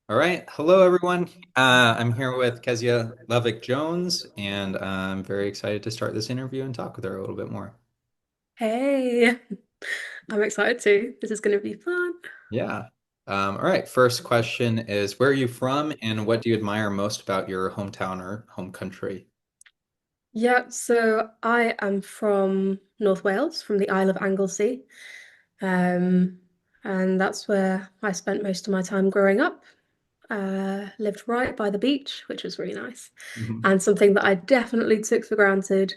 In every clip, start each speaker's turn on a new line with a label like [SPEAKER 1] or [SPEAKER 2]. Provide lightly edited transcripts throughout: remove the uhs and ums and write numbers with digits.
[SPEAKER 1] All right. Hello, everyone. I'm here with Kezia Lovick-Jones, and I'm very excited to start this interview and talk with her a little bit more.
[SPEAKER 2] Hey, I'm excited too. This is going to be fun.
[SPEAKER 1] Yeah. All right. First question is, where are you from, and what do you admire most about your hometown or home country?
[SPEAKER 2] Yeah, so I am from North Wales, from the Isle of Anglesey. Um, and that's where I spent most of my time growing up. Lived right by the beach, which was really nice.
[SPEAKER 1] Mhm.
[SPEAKER 2] And something that I definitely took for granted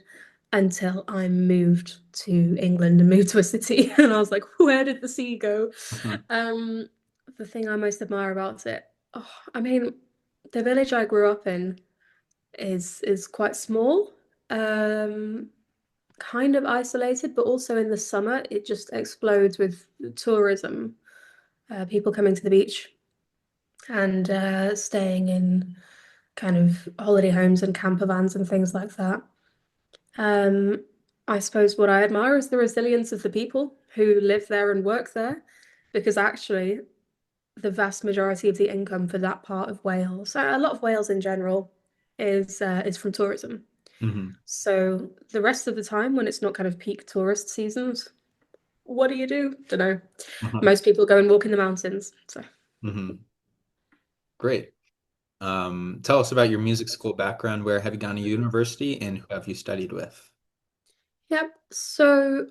[SPEAKER 2] until I moved to England and moved to a city. And I was like, where did the sea go? Um, the thing I most admire about it, oh, I mean, the village I grew up in is quite small, um, kind of isolated, but also in the summer it just explodes with tourism, people coming to the beach and staying in kind of holiday homes and camper vans and things like that. Um, I suppose what I admire is the resilience of the people who live there and work there, because actually the vast majority of the income for that part of Wales, a lot of Wales in general, is from tourism.
[SPEAKER 1] Mhm.
[SPEAKER 2] So the rest of the time, when it's not kind of peak tourist seasons, what do you do? Don't know.
[SPEAKER 1] Mhm.
[SPEAKER 2] Most people go and walk in the mountains. So,
[SPEAKER 1] Mhm. Great. Tell us about your music school background. Where have you gone to university, and who have you studied with?
[SPEAKER 2] yep. So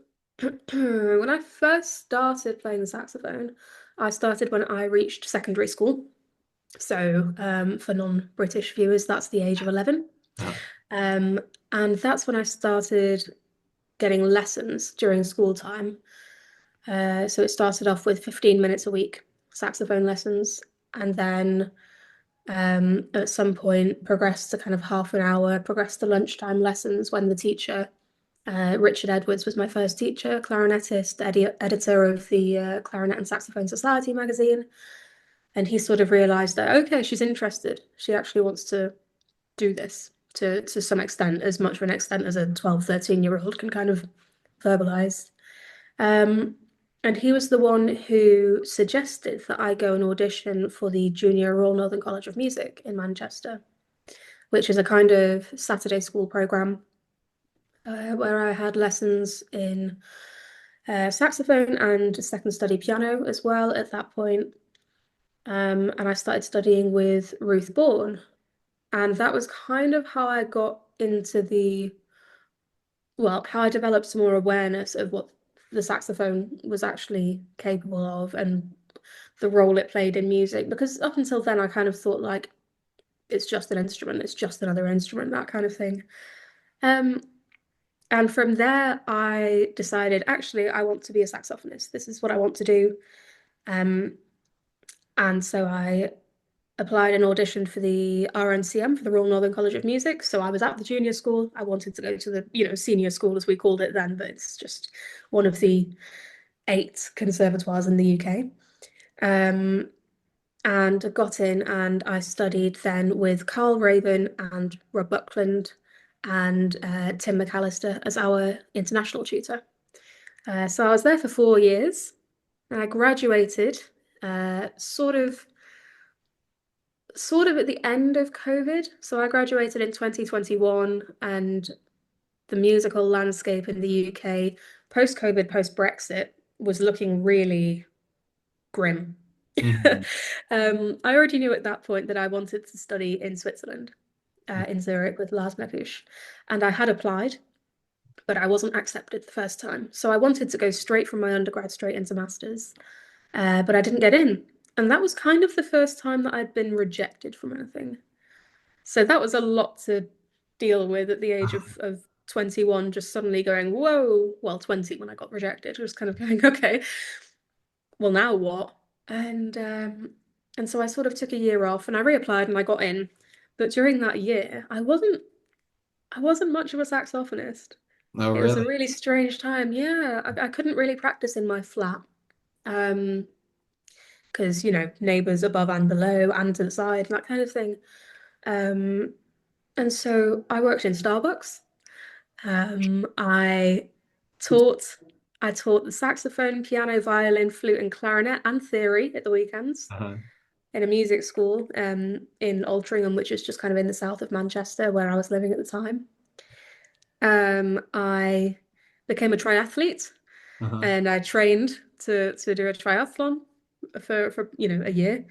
[SPEAKER 2] when I first started playing the saxophone, I started when I reached secondary school. So for non-British viewers, that's the age of 11.
[SPEAKER 1] Uh,
[SPEAKER 2] Um, and that's when I started getting lessons during school time. So it started off with 15 minutes a week saxophone lessons, and then at some point progressed to kind of half an hour, progressed to lunchtime lessons when the teacher, Richard Edwards, was my first teacher, clarinetist, editor of the Clarinet and Saxophone Society magazine. And he sort of realized that, okay, she's interested. She actually wants to do this to some extent, as much of an extent as a 12, 13-year-old can kind of verbalize. Um, and he was the one who suggested that I go and audition for the Junior Royal Northern College of Music in Manchester, which is a kind of Saturday school program where I had lessons in saxophone and second study piano as well at that point. And I started studying with Ruth Bourne, and that was kind of how I got into how I developed some more awareness of what the saxophone was actually capable of and the role it played in music. Because up until then, I kind of thought like it's just an instrument, it's just another instrument, that kind of thing. Um, and from there, I decided actually I want to be a saxophonist. This is what I want to do. Um, and so I applied and auditioned for the RNCM, for the Royal Northern College of Music. So I was at the junior school. I wanted to go to the, senior school as we called it then, but it's just one of the 8 conservatoires in the UK. Um, and got in and I studied then with Carl Raven and Rob Buckland and Tim McAllister as our international tutor. So I was there for 4 years. And I graduated sort of at the end of COVID. So I graduated in 2021, and the musical landscape in the UK post-COVID, post-Brexit was looking really grim.
[SPEAKER 1] mhm.
[SPEAKER 2] I already knew at that point that I wanted to study in Switzerland, in Zurich with Lars Mepusch, and I had applied, but I wasn't accepted the first time. So I wanted to go straight from my undergrad straight into masters, but I didn't get in. And that was kind of the first time that I'd been rejected from anything. So that was a lot to deal with at the age of 21, just suddenly going, whoa, well, 20 when I got rejected. I was kind of going, okay, well, now what? And um, and so I sort of took a year off and I reapplied and I got in. But during that year, I wasn't much of a saxophonist.
[SPEAKER 1] Oh,
[SPEAKER 2] It was a
[SPEAKER 1] really?
[SPEAKER 2] really strange time. Yeah, I couldn't really practice in my flat. Um, because neighbors above and below and to the side and that kind of thing. Um, and so I worked in Starbucks. Um, I taught I taught the saxophone, piano, violin, flute, and clarinet and theory at the weekends.
[SPEAKER 1] Uh-huh.
[SPEAKER 2] in a music school in Altrincham, which is just kind of in the south of Manchester, where I was living at the time. I became a triathlete
[SPEAKER 1] Uh-huh.
[SPEAKER 2] and I trained to do a triathlon for a year.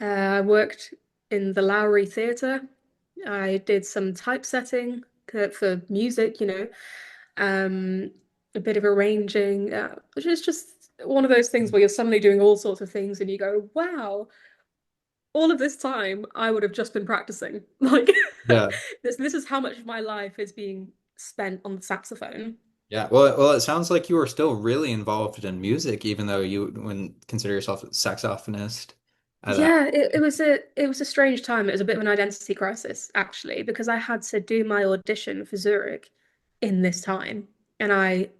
[SPEAKER 2] I worked in the Lowry Theatre. I did some typesetting for music, um, a bit of arranging, which is just one of those things where you're suddenly doing all sorts of things and you go, wow, all of this time I would have just been practicing. Like
[SPEAKER 1] Yeah.
[SPEAKER 2] this is how much of my life is being spent on the saxophone.
[SPEAKER 1] Yeah. Well, it sounds like you were still really involved in music, even though you wouldn't consider yourself a saxophonist at that.
[SPEAKER 2] Yeah, it was a strange time. It was a bit of an identity crisis, actually, because I had to do my audition for Zurich in this time. And I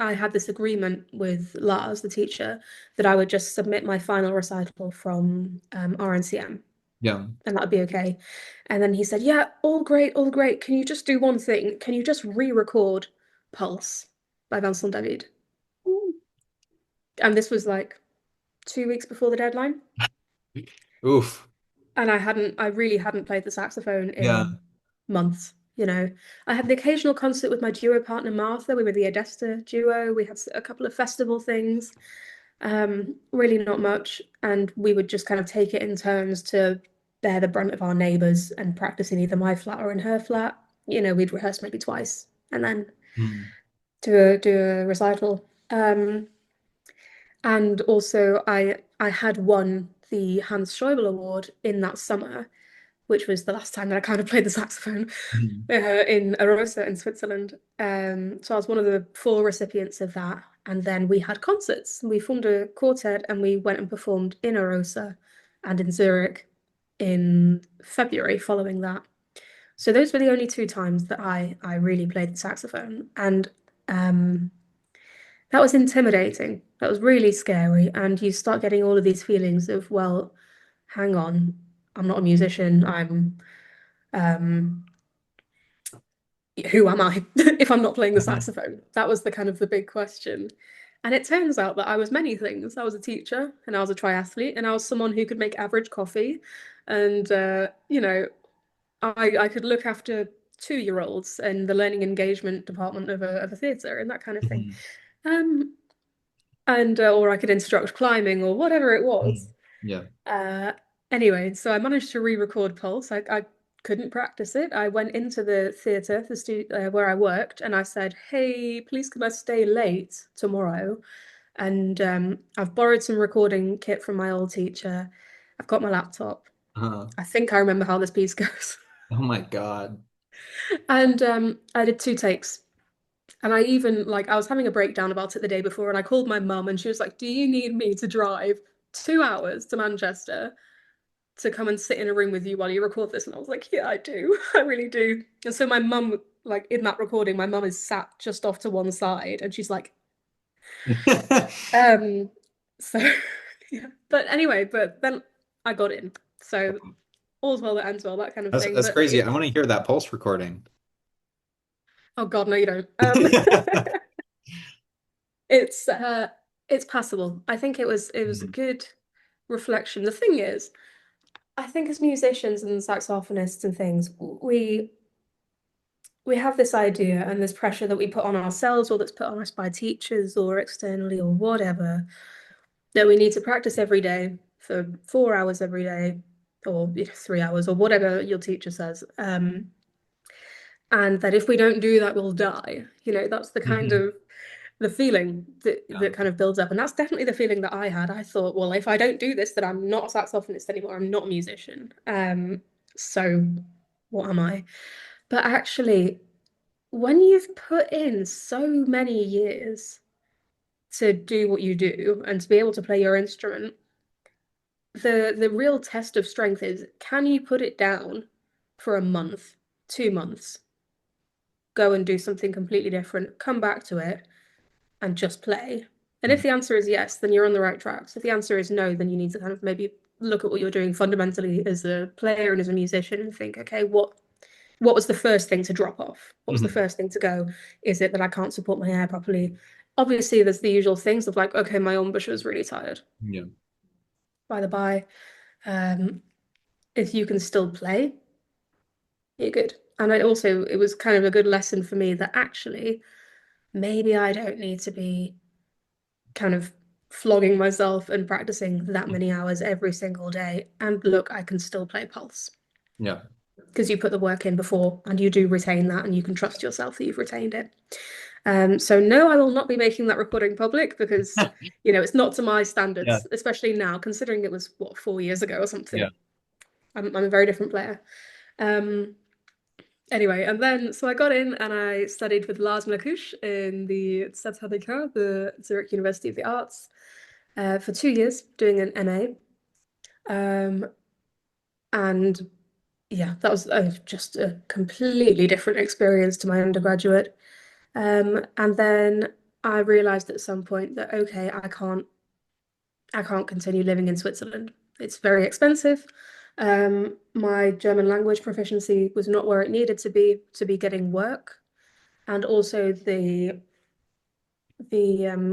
[SPEAKER 2] had this agreement with Lars, the teacher, that I would just submit my final recital from RNCM
[SPEAKER 1] Yeah.
[SPEAKER 2] and that would be okay. And then he said, yeah, all great, all great. Can you just do one thing? Can you just re-record Pulse by Vincent David? And this was like 2 weeks before the deadline.
[SPEAKER 1] Oof.
[SPEAKER 2] And I really hadn't played the saxophone
[SPEAKER 1] Yeah.
[SPEAKER 2] in months. I had the occasional concert with my duo partner Martha. We were the Odessa duo. We had a couple of festival things. Really not much. And we would just kind of take it in turns to bear the brunt of our neighbours and practice in either my flat or in her flat. We'd rehearse maybe twice and then
[SPEAKER 1] Mm.
[SPEAKER 2] do a recital. And also I had won the Hans Schäuble Award in that summer, which was the last time that I kind of played the saxophone
[SPEAKER 1] Mm.
[SPEAKER 2] in Arosa in Switzerland. So I was one of the four recipients of that. And then we had concerts. We formed a quartet and we went and performed in Arosa and in Zurich in February following that. So those were the only two times that I really played the saxophone. And um, that was intimidating. That was really scary. And you start getting all of these feelings of, well, hang on, I'm not a musician. Um, who am I if I'm not playing the saxophone? That was the kind of the big question. And it turns out that I was many things. I was a teacher and I was a triathlete and I was someone who could make average coffee. And I could look after 2-year-olds in the learning engagement department of a theatre and that kind of thing.
[SPEAKER 1] Mhm.
[SPEAKER 2] Um, and or I could instruct climbing or whatever it
[SPEAKER 1] Mhm.
[SPEAKER 2] was.
[SPEAKER 1] Yeah.
[SPEAKER 2] Uh, anyway, so I managed to re-record Pulse. I couldn't practice it. I went into the theatre, where I worked, and I said, "Hey, please can I stay late tomorrow?" And I've borrowed some recording kit from my old teacher. I've got my laptop.
[SPEAKER 1] Uh,
[SPEAKER 2] I think I remember how this piece goes.
[SPEAKER 1] oh my God.
[SPEAKER 2] And I did 2 takes. And I even like I was having a breakdown about it the day before, and I called my mum, and she was like, "Do you need me to drive 2 hours to Manchester to come and sit in a room with you while you record this?" And I was like, yeah, I do. I really do. And so my mum, like in that recording, my mum is sat just off to one side and she's like, um, so yeah. But anyway, but then I got in. So all's well that ends well, that kind of thing.
[SPEAKER 1] That's
[SPEAKER 2] But
[SPEAKER 1] crazy. I want to hear that Pulse recording.
[SPEAKER 2] oh God, no, you don't. It's it's passable. I think it was a
[SPEAKER 1] Mhm.
[SPEAKER 2] good reflection. The thing is, I think as musicians and saxophonists and things, we have this idea and this pressure that we put on ourselves or that's put on us by teachers or externally or whatever, that we need to practice every day for 4 hours every day or 3 hours or whatever your teacher says. And that if we don't do that, we'll die. That's the kind
[SPEAKER 1] Mhm.
[SPEAKER 2] of the feeling that
[SPEAKER 1] Yeah.
[SPEAKER 2] that kind of builds up. And that's definitely the feeling that I had. I thought, well, if I don't do this, then I'm not a saxophonist anymore. I'm not a musician. So what am I? But actually, when you've put in so many years to do what you do and to be able to play your instrument, the real test of strength is can you put it down for a month, 2 months, go and do something completely different, come back to it and just play? And if
[SPEAKER 1] Mhm.
[SPEAKER 2] the answer is yes, then you're on the right tracks. If the answer is no, then you need to kind of maybe look at what you're doing fundamentally as a player and as a musician and think, okay, what was the first thing to drop off? What was the
[SPEAKER 1] Mhm.
[SPEAKER 2] first thing to go? Is it that I can't support my hair properly? Obviously, there's the usual things of like, okay, my embouchure is really tired,
[SPEAKER 1] Yeah.
[SPEAKER 2] by the by. Um, if you can still play, you're good. And it was kind of a good lesson for me that actually maybe I don't need to be kind of flogging myself and practicing that many hours every single day. And look, I can still play pulse
[SPEAKER 1] Yeah.
[SPEAKER 2] because you put the work in before and you do retain that and you can trust yourself that you've retained it. So no, I will not be making that recording public because, it's not to my
[SPEAKER 1] Yeah.
[SPEAKER 2] standards, especially now, considering it was, what, 4 years ago or
[SPEAKER 1] Yeah.
[SPEAKER 2] something. I'm a very different player. Um, anyway, and then, so I got in and I studied with Lars Mlakush in the ZHdk, the Zurich University of the Arts, for 2 years, doing an MA. Um, and yeah, that was just a completely different experience to my undergraduate. And then I realized at some point that okay, I can't continue living in Switzerland. It's very expensive. My German language proficiency was not where it needed to be getting work, and also the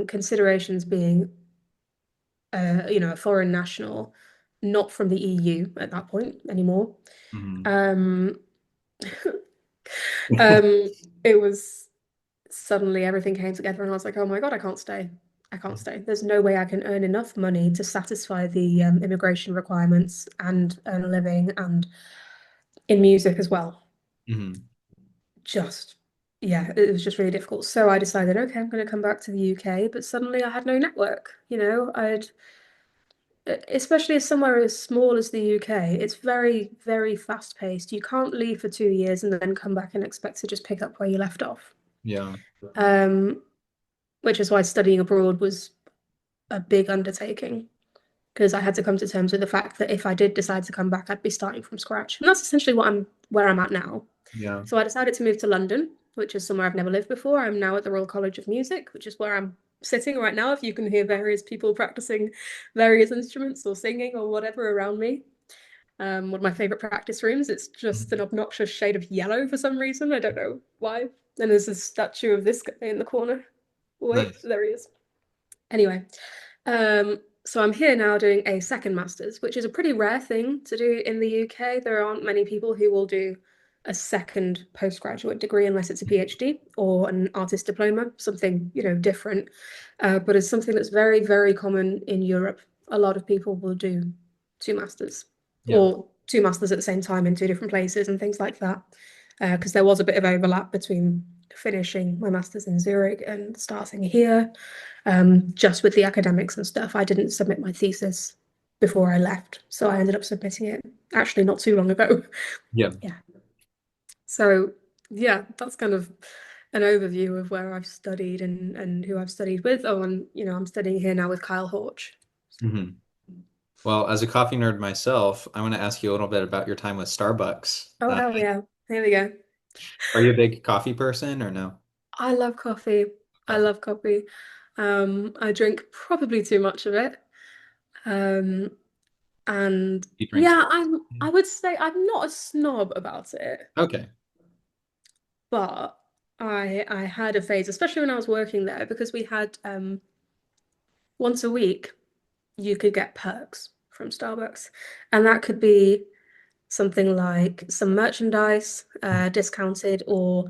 [SPEAKER 2] considerations being a foreign national, not from the EU at that point anymore.
[SPEAKER 1] Mhm.
[SPEAKER 2] Um, um, it was suddenly everything came together and I was like, oh my God, I can't stay. I can't stay. There's no way I can earn enough money to satisfy the immigration requirements and earn a living and in music as well.
[SPEAKER 1] Mhm.
[SPEAKER 2] Just, yeah, it was just really difficult. So I decided, okay, I'm going to come back to the UK, but suddenly I had no network. Especially somewhere as small as the UK, it's very, very fast paced. You can't leave for 2 years and then come back and expect to just pick up where you left off.
[SPEAKER 1] Yeah.
[SPEAKER 2] Um, which is why studying abroad was a big undertaking because I had to come to terms with the fact that if I did decide to come back, I'd be starting from scratch. And that's essentially where I'm at now.
[SPEAKER 1] Yeah.
[SPEAKER 2] So I decided to move to London, which is somewhere I've never lived before. I'm now at the Royal College of Music, which is where I'm sitting right now. If you can hear various people practicing various instruments or singing or whatever around me. One of my favorite practice rooms. It's just an
[SPEAKER 1] Mhm.
[SPEAKER 2] obnoxious shade of yellow for some reason. I don't know why. And there's a statue of this guy in the corner. Wait,
[SPEAKER 1] Nice.
[SPEAKER 2] there he is. Anyway, so I'm here now doing a second master's, which is a pretty rare thing to do in the UK. There aren't many people who will do a second postgraduate degree unless it's a PhD or an artist diploma, something, different. But it's something that's very, very common in Europe. A lot of people will do two masters
[SPEAKER 1] Yeah.
[SPEAKER 2] or two masters at the same time in two different places and things like that. Because there was a bit of overlap between finishing my master's in Zurich and starting here. Just with the academics and stuff. I didn't submit my thesis before I left, so I ended up submitting it actually not too long ago.
[SPEAKER 1] Yeah.
[SPEAKER 2] Yeah. So yeah, that's kind of an overview of where I've studied and who I've studied with. Oh, and I'm studying here now with Kyle Horch.
[SPEAKER 1] Mhm. Well, as a coffee nerd myself, I want to ask you a little bit about your time with Starbucks.
[SPEAKER 2] Oh, hell yeah. Here we go.
[SPEAKER 1] Are you a big coffee person or no?
[SPEAKER 2] I love coffee. I
[SPEAKER 1] Coffee.
[SPEAKER 2] love coffee. I drink probably too much of it. Um, and
[SPEAKER 1] You drink
[SPEAKER 2] yeah,
[SPEAKER 1] Starbucks?
[SPEAKER 2] I would say I'm not a snob about it.
[SPEAKER 1] Okay.
[SPEAKER 2] But I had a phase, especially when I was working there, because we had once a week you could get perks from Starbucks, and that could be something like some merchandise, discounted, or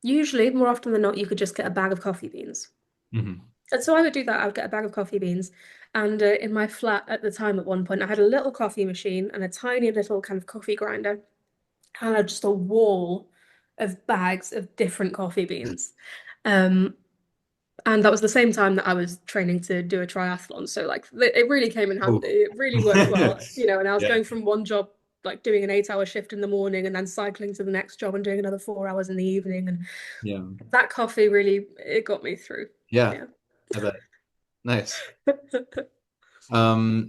[SPEAKER 2] usually more often than not you could just get a bag of coffee beans.
[SPEAKER 1] Hmm.
[SPEAKER 2] And so I would do that. I would get a bag of coffee beans, and in my flat at the time, at one point, I had a little coffee machine and a tiny little kind of coffee grinder, and just a wall of bags of different coffee beans. Um, and that was the same time that I was training to do a triathlon. So like it really came in
[SPEAKER 1] Oh.
[SPEAKER 2] handy. It really worked well, and I was
[SPEAKER 1] Yeah.
[SPEAKER 2] going from one job, like doing an 8 hour shift in the morning and then cycling to the next job and doing another 4 hours in the evening. And
[SPEAKER 1] Yeah.
[SPEAKER 2] that coffee really, it got me through.
[SPEAKER 1] Yeah.
[SPEAKER 2] Yeah.
[SPEAKER 1] I bet. Nice.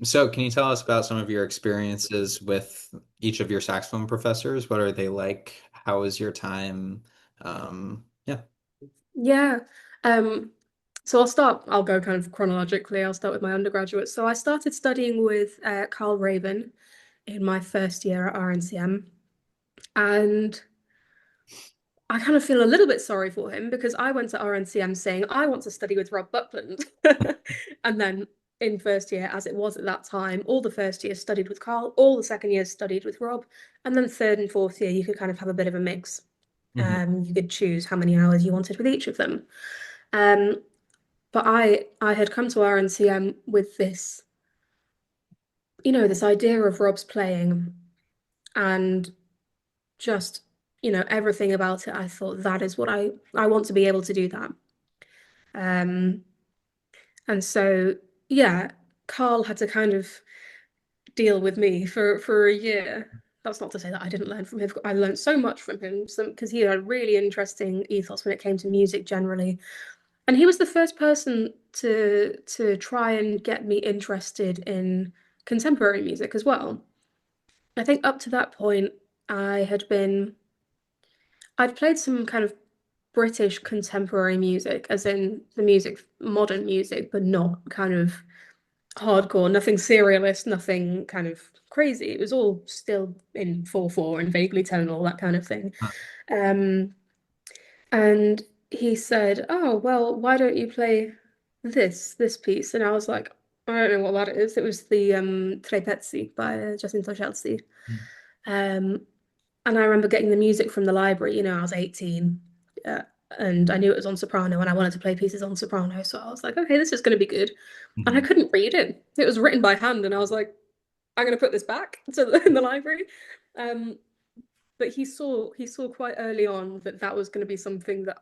[SPEAKER 1] So can you tell us about some of your experiences with each of your saxophone professors? What are they like? How was your time? Yeah.
[SPEAKER 2] Yeah. Um, so I'll go kind of chronologically. I'll start with my undergraduate. So I started studying with Carl Raven in my first year at RNCM. And I kind of feel a little bit sorry for him because I went to RNCM saying I want to study with Rob Buckland. And then in first year, as it was at that time. All the first years studied with Carl, all the second years studied with Rob, and then third and fourth year you could kind of have a bit of a mix.
[SPEAKER 1] Hmm.
[SPEAKER 2] You could choose how many hours you wanted with each of them. Um, but I had come to RNCM with this, this idea of Rob's playing and just, everything about it. I thought that is what I want to be able to do that. Um, and so yeah, Carl had to kind of deal with me for a year. That's not to say that I didn't learn from him. I learned so much from him, because he had a really interesting ethos when it came to music generally. And he was the first person to try and get me interested in contemporary music as well. I think up to that point, I'd played some kind of British contemporary music, as in the music, modern music, but not kind of hardcore, nothing serialist, nothing kind of crazy. It was all still in 4/4 and vaguely tonal, that kind of thing. Um, and he said, "Oh, well, why don't you play this piece?" And I was like, "I don't know what that is." It was the Tre Pezzi by Giacinto Scelsi. Um, and I remember getting the music from the library. I was 18, uh, and I knew it was on soprano, and I wanted to play pieces on soprano. So I was like, okay, this is going to be good. And I
[SPEAKER 1] Hmm.
[SPEAKER 2] couldn't read it. It was written by hand, and I was like, I'm going to put this back in the library. Um, but he saw quite early on that that was going to be something that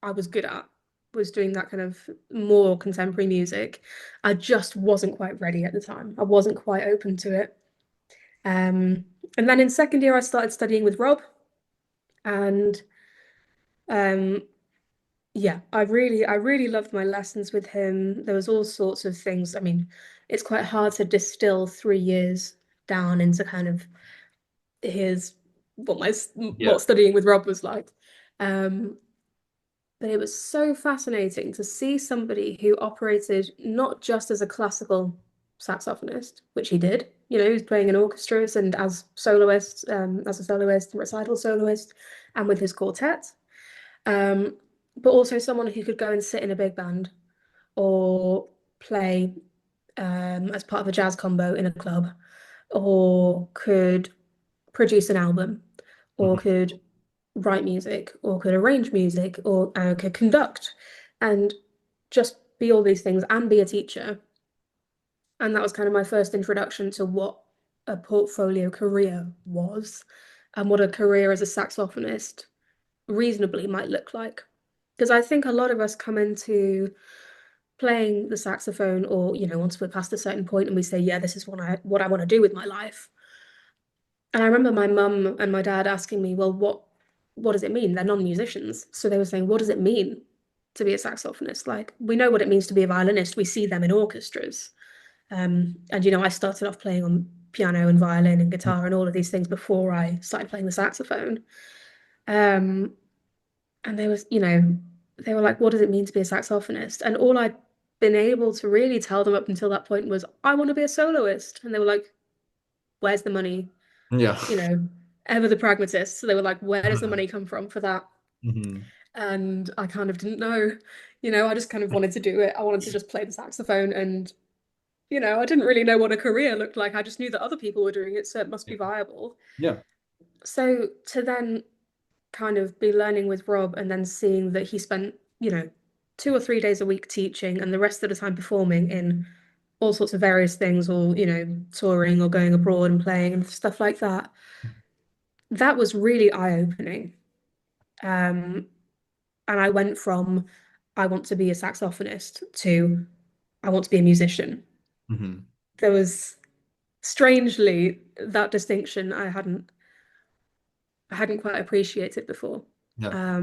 [SPEAKER 2] I was good at, was doing that kind of more contemporary music. I just wasn't quite ready at the time. I wasn't quite open to it. And then in second year, I started studying with Rob, and um, yeah, I really loved my lessons with him. There was all sorts of things. I mean, it's quite hard to distill 3 years down into kind of his
[SPEAKER 1] Yeah.
[SPEAKER 2] what studying with Rob was like. Um, but it was so fascinating to see somebody who operated not just as a classical saxophonist, which he did. He was playing in orchestras and as a soloist, recital soloist, and with his quartet. Um, but also someone who could go and sit in a big band or play as part of a jazz combo in a club, or could produce an album, or
[SPEAKER 1] Hmm.
[SPEAKER 2] could write music, or could arrange music, or could conduct, and just be all these things and be a teacher. And that was kind of my first introduction to what a portfolio career was and what a career as a saxophonist reasonably might look like. Because I think a lot of us come into playing the saxophone, or once we're past a certain point and we say, yeah, this is what I want to do with my life. And I remember my mum and my dad asking me, well, what does it mean? They're non-musicians. So they were saying, what does it mean to be a saxophonist? Like, we know what it means to be a violinist. We see them in orchestras. And I started off playing on piano and violin and guitar and all of these things before I started playing the saxophone. Um, and they were like, what does it mean to be a saxophonist? And all I'd been able to really tell them up until that point was, I want to be a soloist. And they were like, where's the money?
[SPEAKER 1] Yeah.
[SPEAKER 2] You know, ever the pragmatist. So they were like, where does the money come from for that?
[SPEAKER 1] Hmm.
[SPEAKER 2] And I kind of didn't know. I just kind of wanted to do it. I wanted to just play the saxophone, and I didn't really know what a career looked like. I just knew that other people were doing it, so it must be viable.
[SPEAKER 1] Yeah.
[SPEAKER 2] So to then kind of be learning with Rob and then seeing that he spent, 2 or 3 days a week teaching and the rest of the time performing in all sorts of various things, or, touring or going abroad and playing and stuff like that. That was really eye-opening. Um, and I went from I want to be a saxophonist to I want to be a musician.
[SPEAKER 1] Hmm.
[SPEAKER 2] There was strangely that distinction I hadn't quite appreciated before.
[SPEAKER 1] Yeah.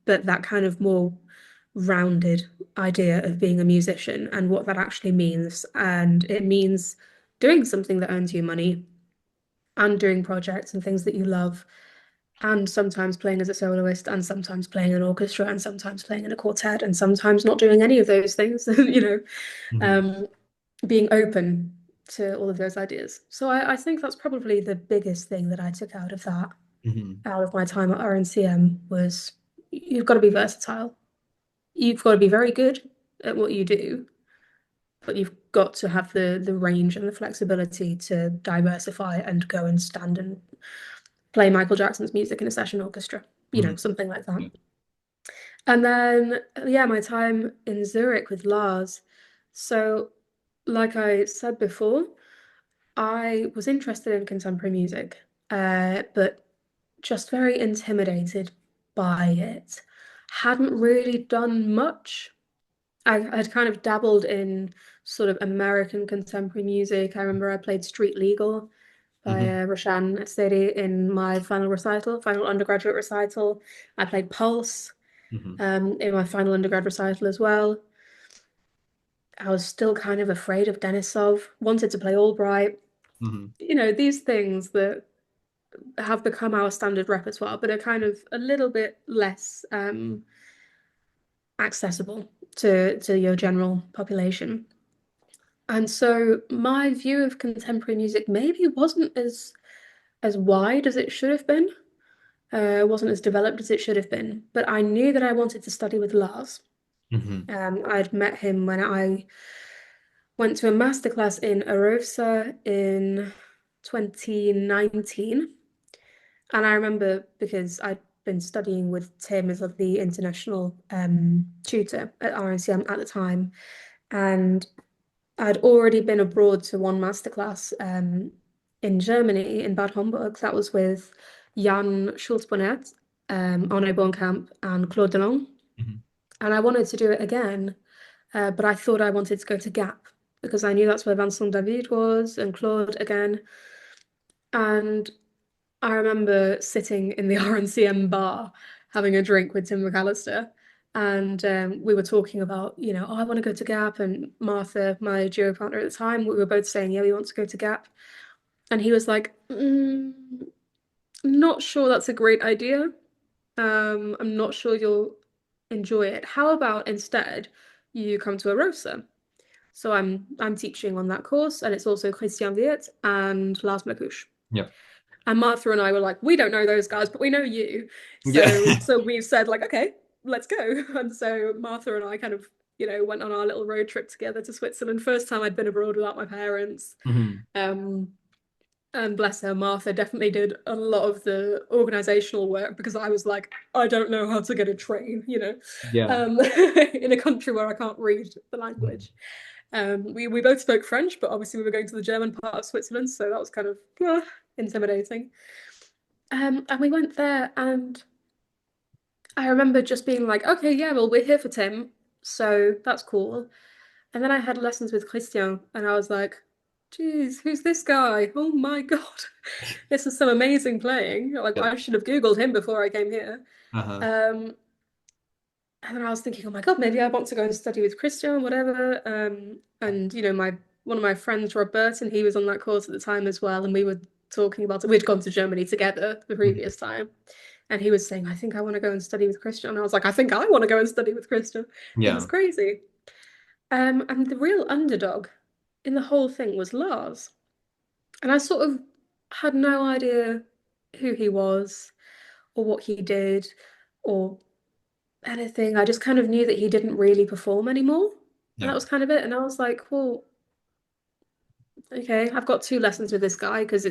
[SPEAKER 2] But that kind of more rounded idea of being a musician and what that actually means. And it means doing something that earns you money and doing projects and things that you love, and sometimes playing as a soloist, and sometimes playing in an orchestra, and sometimes playing in a quartet, and sometimes not doing any of those things,
[SPEAKER 1] Hmm.
[SPEAKER 2] um, being open to all of those ideas. So I think that's probably the biggest thing that I took out of that,
[SPEAKER 1] Hmm.
[SPEAKER 2] out of my time at RNCM, was you've got to be versatile. You've got to be very good at what you do, but you've got to have the range and the flexibility to diversify and go and stand and play Michael Jackson's music in a session orchestra,
[SPEAKER 1] Mhm.
[SPEAKER 2] something like that.
[SPEAKER 1] Yeah.
[SPEAKER 2] And then, yeah, my time in Zurich with Lars. So, like I said before, I was interested in contemporary music, but just very intimidated by it. Hadn't really done much. I'd kind of dabbled in sort of American contemporary music. I remember I played Street Legal by
[SPEAKER 1] Hmm.
[SPEAKER 2] Roshan Esteri in my final recital, final undergraduate recital. I played Pulse
[SPEAKER 1] Hmm.
[SPEAKER 2] in my final undergrad recital as well. I was still kind of afraid of Denisov, wanted to play Albright.
[SPEAKER 1] Hmm.
[SPEAKER 2] These things that have become our standard repertoire, but are kind of a little bit less accessible to your general population. And so my view of contemporary music maybe wasn't as wide as it should have been. Wasn't as developed as it should have been. But I knew that I wanted to study with Lars.
[SPEAKER 1] Hmm.
[SPEAKER 2] I'd met him when I went to a masterclass in Arosa in 2019. And I remember because I'd been studying with Tim as the international tutor at RNCM at the time. And I'd already been abroad to one masterclass in Germany, in Bad Homburg. That was with Jan Schulz-Bonnet, Arno Bornkamp, and Claude Delong.
[SPEAKER 1] Hmm.
[SPEAKER 2] And I wanted to do it again, but I thought I wanted to go to Gap because I knew that's where Vincent David was and Claude again. And I remember sitting in the RNCM bar having a drink with Tim McAllister. And we were talking about, oh, I want to go to Gap. And Martha, my duo partner at the time, we were both saying, yeah, we want to go to Gap. And he was like, not sure that's a great idea. I'm not sure you'll enjoy it. How about instead you come to a Rosa? So I'm teaching on that course, and it's also Christian Wirt and Lars Marcouche.
[SPEAKER 1] Yeah.
[SPEAKER 2] And Martha and I were like, we don't know those guys, but we know you.
[SPEAKER 1] Yeah.
[SPEAKER 2] So we've said like, okay, let's go. And so Martha and I kind of, went on our little road trip together to Switzerland. First time I'd been abroad without my parents.
[SPEAKER 1] Hmm.
[SPEAKER 2] Um, and bless her, Martha definitely did a lot of the organizational work because I was like, I don't know how to get a train,
[SPEAKER 1] Yeah.
[SPEAKER 2] in a country where I can't read the
[SPEAKER 1] Mhm.
[SPEAKER 2] language. We both spoke French, but obviously we were going to the German part of Switzerland, so that was kind of intimidating. And we went there, and I remember just being like, okay, yeah, well, we're here for Tim, so that's cool. And then I had lessons with Christian, and I was like, geez, who's this guy? Oh my God, this is some amazing playing. Like,
[SPEAKER 1] Yep.
[SPEAKER 2] I should have Googled him before I came here.
[SPEAKER 1] Uh-huh.
[SPEAKER 2] Um, and then I was thinking, oh my God, maybe I want to go and study with Christian, whatever. And my one of my friends, Rob Burton, he was on that course at the time as well, and we were talking about it. We'd gone to Germany together the
[SPEAKER 1] Mhm.
[SPEAKER 2] previous time, and he was saying, I think I want to go and study with Christian. And I was like, I think I want to go and study with Christian. It was
[SPEAKER 1] Yeah.
[SPEAKER 2] crazy. And the real underdog in the whole thing was Lars. And I sort of had no idea who he was or what he did or anything. I just kind of knew that he didn't really perform anymore. And that
[SPEAKER 1] Yeah.
[SPEAKER 2] was kind of it. And I was like, well, okay, I've got two lessons with this guy because
[SPEAKER 1] Yeah.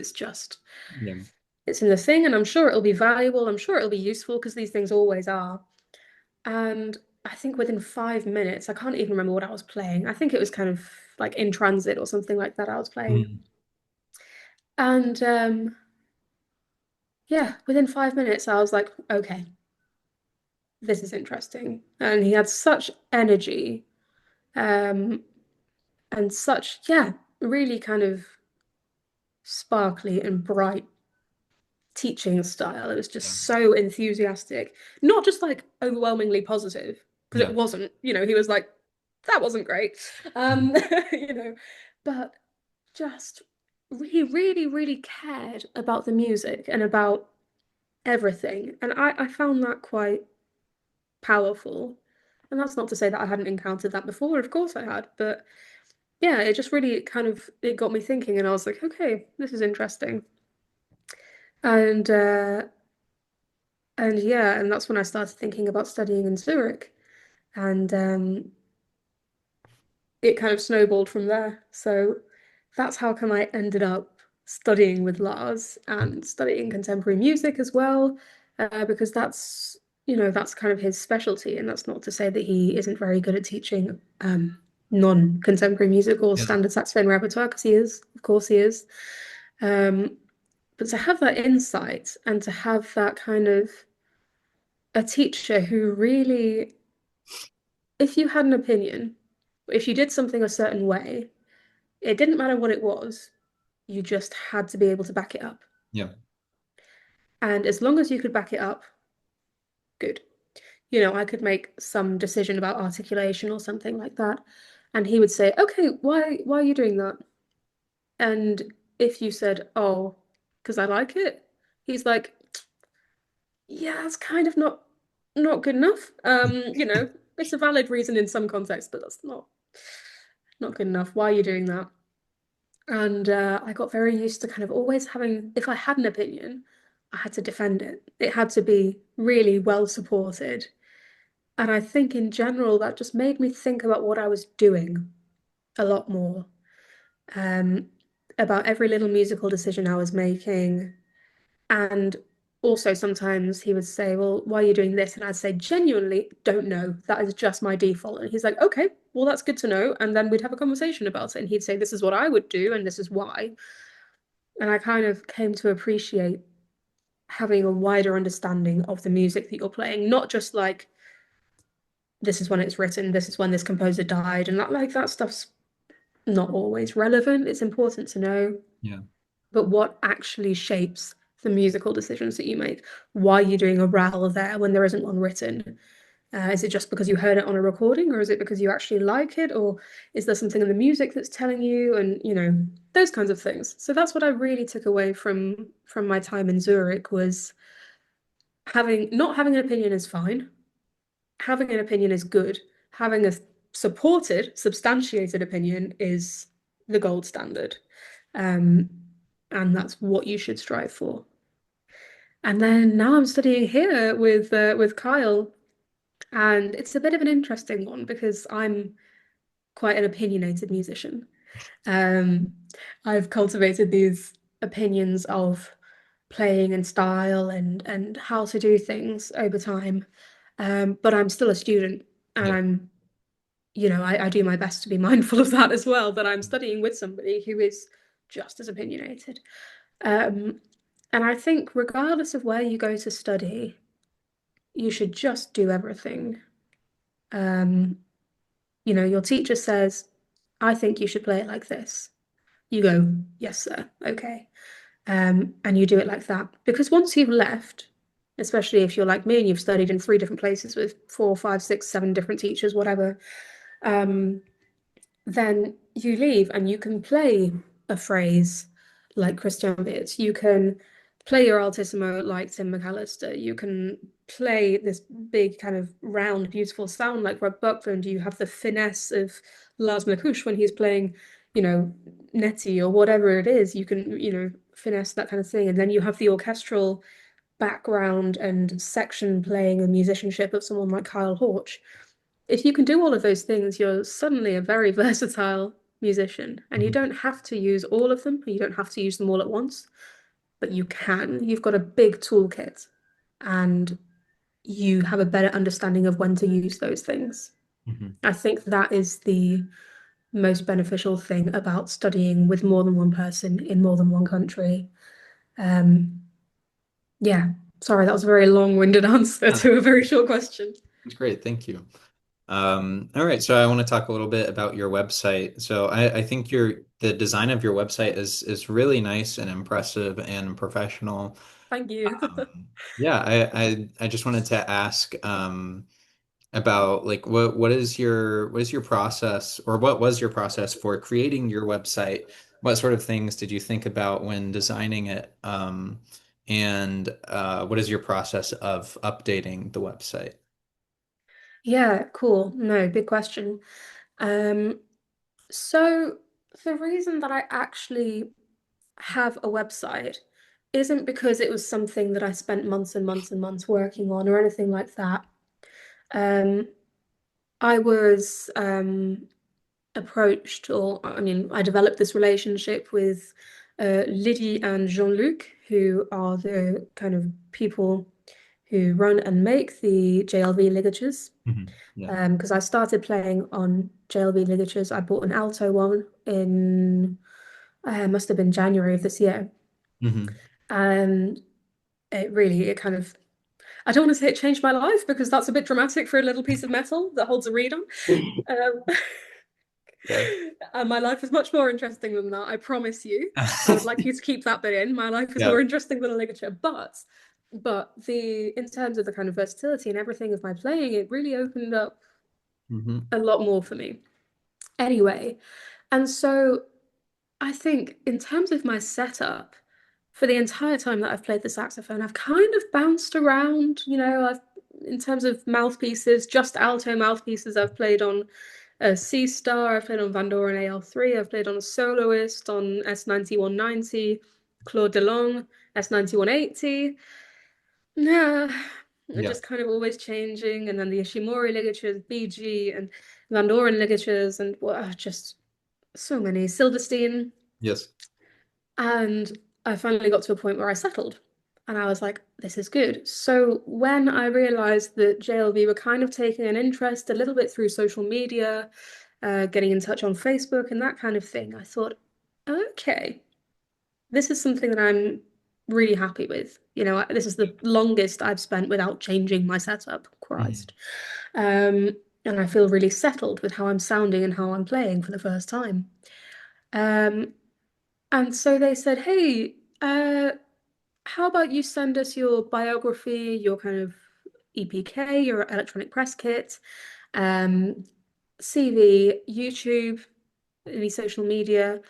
[SPEAKER 2] it's in the thing and I'm sure it'll be valuable. I'm sure it'll be useful because these things always are. And I think within 5 minutes, I can't even remember what I was playing. I think it was kind of like in transit or something like that I was playing.
[SPEAKER 1] Mhm.
[SPEAKER 2] And yeah, within 5 minutes, I was like, okay, this is interesting. And he had such energy, um, and such, yeah, really kind of sparkly and bright teaching style. It was
[SPEAKER 1] Yeah.
[SPEAKER 2] just so enthusiastic, not just like overwhelmingly positive, because
[SPEAKER 1] Yeah.
[SPEAKER 2] it wasn't, he was like, that wasn't great.
[SPEAKER 1] Mhm.
[SPEAKER 2] Um, you know, but just he really, really cared about the music and about everything. And I found that quite powerful. And that's not to say that I hadn't encountered that before. Of course I had, but yeah, it just really kind of it got me thinking, and I was like, okay, this is interesting. And yeah, and that's when I started thinking about studying in Zurich. And it kind of snowballed from there. So that's how come I ended up studying with Lars and studying contemporary music as well, because that's, that's kind of his specialty. And that's not to say that he isn't very good at teaching non-contemporary music or
[SPEAKER 1] Yeah.
[SPEAKER 2] standard saxophone repertoire, because he is, of course he is. Um, but to have that insight and to have that kind of a teacher who really, if you had an opinion, if you did something a certain way, it didn't matter what it was, you just had to be able to back it up.
[SPEAKER 1] Yeah.
[SPEAKER 2] And as long as you could back it up, good. I could make some decision about articulation or something like that. And he would say, okay, why are you doing that? And if you said, oh, because I like it, he's like, yeah, it's kind of not good enough. It's a valid reason in some contexts, but that's not good enough. Why are you doing that? And I got very used to kind of always having, if I had an opinion, I had to defend it. It had to be really well supported. And I think in general, that just made me think about what I was doing a lot more, um, about every little musical decision I was making. And also sometimes he would say, well, why are you doing this? And I'd say, genuinely, don't know. That is just my default. And he's like, okay, well, that's good to know. And then we'd have a conversation about it. And he'd say, this is what I would do, and this is why. And I kind of came to appreciate having a wider understanding of the music that you're playing, not just like this is when it's written, this is when this composer died, and that stuff's not always relevant. It's important to know,
[SPEAKER 1] Yeah.
[SPEAKER 2] but what actually shapes the musical decisions that you make? Why are you doing a RAL there when there isn't one written? Is it just because you heard it on a recording, or is it because you actually like it, or is there something in the music that's telling you, and those kinds of things. So that's what I really took away from my time in Zurich was having not having an opinion is fine. Having an opinion is good. Having a supported, substantiated opinion is the gold standard. Um, and that's what you should strive for. And then now I'm studying here with Kyle, and it's a bit of an interesting one because I'm quite an opinionated musician. Um, I've cultivated these opinions of playing and style and how to do things over time. But I'm still a student, and
[SPEAKER 1] Yeah.
[SPEAKER 2] I do my best to be mindful of that as well, that I'm studying with somebody who is just as opinionated. Um, and I think regardless of where you go to study, you should just do everything. Um, your teacher says, I think you should play it like this. You go, yes, sir, okay. And you do it like that. Because once you've left, especially if you're like me and you've studied in three different places with four, five, six, seven different teachers, whatever, um, then you leave and you can play a phrase like Christian Wirtz. You can play your altissimo like Tim McAllister. You can play this big kind of round, beautiful sound like Rob Buckland. You have the finesse of Lars Mlakush when he's playing, Nettie or whatever it is. You can, finesse that kind of thing. And then you have the orchestral background and section playing and musicianship of someone like Kyle Horch. If you can do all of those things, you're suddenly a very versatile musician. And you
[SPEAKER 1] Mhm.
[SPEAKER 2] don't have to use all of them. You don't have to use them all at once, but you can. You've got a big toolkit and you have a better understanding of when to use those things.
[SPEAKER 1] Mhm.
[SPEAKER 2] I think that is the most beneficial thing about studying with more than one person in more than one country. Um, yeah, sorry, that was a very long-winded answer
[SPEAKER 1] Yeah,
[SPEAKER 2] to a very short question.
[SPEAKER 1] that's great. Thank you. All right, so I want to talk a little bit about your website. So I think the design of your website is really nice and impressive and professional.
[SPEAKER 2] Thank you.
[SPEAKER 1] Yeah, I just wanted to ask about like what is your process, or what was your process for creating your website? What sort of things did you think about when designing it? And what is your process of updating the website?
[SPEAKER 2] Yeah, cool. No, big question. Um, so the reason that I actually have a website isn't because it was something that I spent months and months and months working on or anything like that. Um, I was approached, or I mean, I developed this relationship with Lydie and Jean-Luc, who are the kind of people who run and make the JLV ligatures.
[SPEAKER 1] Yeah.
[SPEAKER 2] Because I started playing on JLV ligatures. I bought an alto one in must have been January of this year.
[SPEAKER 1] Hmm.
[SPEAKER 2] And it kind of, I don't want to say it changed my life because that's a bit dramatic for a little piece of metal that holds a reed on. Um,
[SPEAKER 1] Yeah.
[SPEAKER 2] and my life is much more interesting than that, I promise you. I would like you to keep that bit in. My life is
[SPEAKER 1] Yeah.
[SPEAKER 2] more interesting than a ligature, but the in terms of the kind of versatility and everything of my playing, it really opened up
[SPEAKER 1] Hmm.
[SPEAKER 2] a lot more for me. Anyway, and so I think in terms of my setup, for the entire time that I've played the saxophone, I've kind of bounced around, I've in terms of mouthpieces, just alto mouthpieces, I've played on a C Star, I've played on Van Doren AL3, I've played on a soloist on S9190, Claude DeLong, S9180. Yeah,
[SPEAKER 1] Yeah.
[SPEAKER 2] just kind of always changing, and then the Ishimori ligatures, BG, and Van Doren ligatures, and well, just so many. Silverstein.
[SPEAKER 1] Yes.
[SPEAKER 2] And I finally got to a point where I settled. And I was like, this is good. So when I realized that JLV were kind of taking an interest a little bit through social media, getting in touch on Facebook and that kind of thing, I thought, okay, this is something that I'm really happy with. This is the longest I've spent without changing my setup.
[SPEAKER 1] Hmm.
[SPEAKER 2] Christ. Um, and I feel really settled with how I'm sounding and how I'm playing for the first time. Um, and so they said, hey, how about you send us your biography, your kind of EPK, your electronic press kit, um, CV, YouTube, any social media,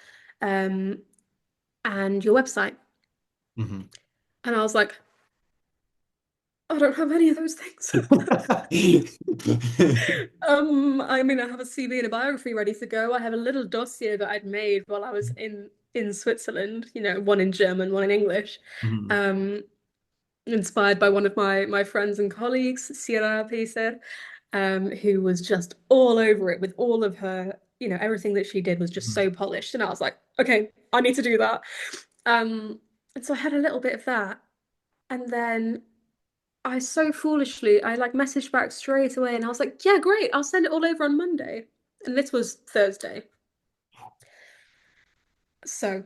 [SPEAKER 2] um, and your website.
[SPEAKER 1] Hmm.
[SPEAKER 2] And I was like, I don't have any of those things. I mean, I have a CV and a biography ready to go. I have a little dossier that I'd made while I was in Switzerland, one in German, one in English.
[SPEAKER 1] Hmm.
[SPEAKER 2] Um, Inspired by one of my friends and colleagues, Sierra Peter, who was just all over it with all of her, everything that she did was just so polished. And I was like, okay, I need to do that. And so I had a little bit of that. And then I so foolishly, I like messaged back straight away and I was like, yeah, great, I'll send it all over on Monday. And this was Thursday. So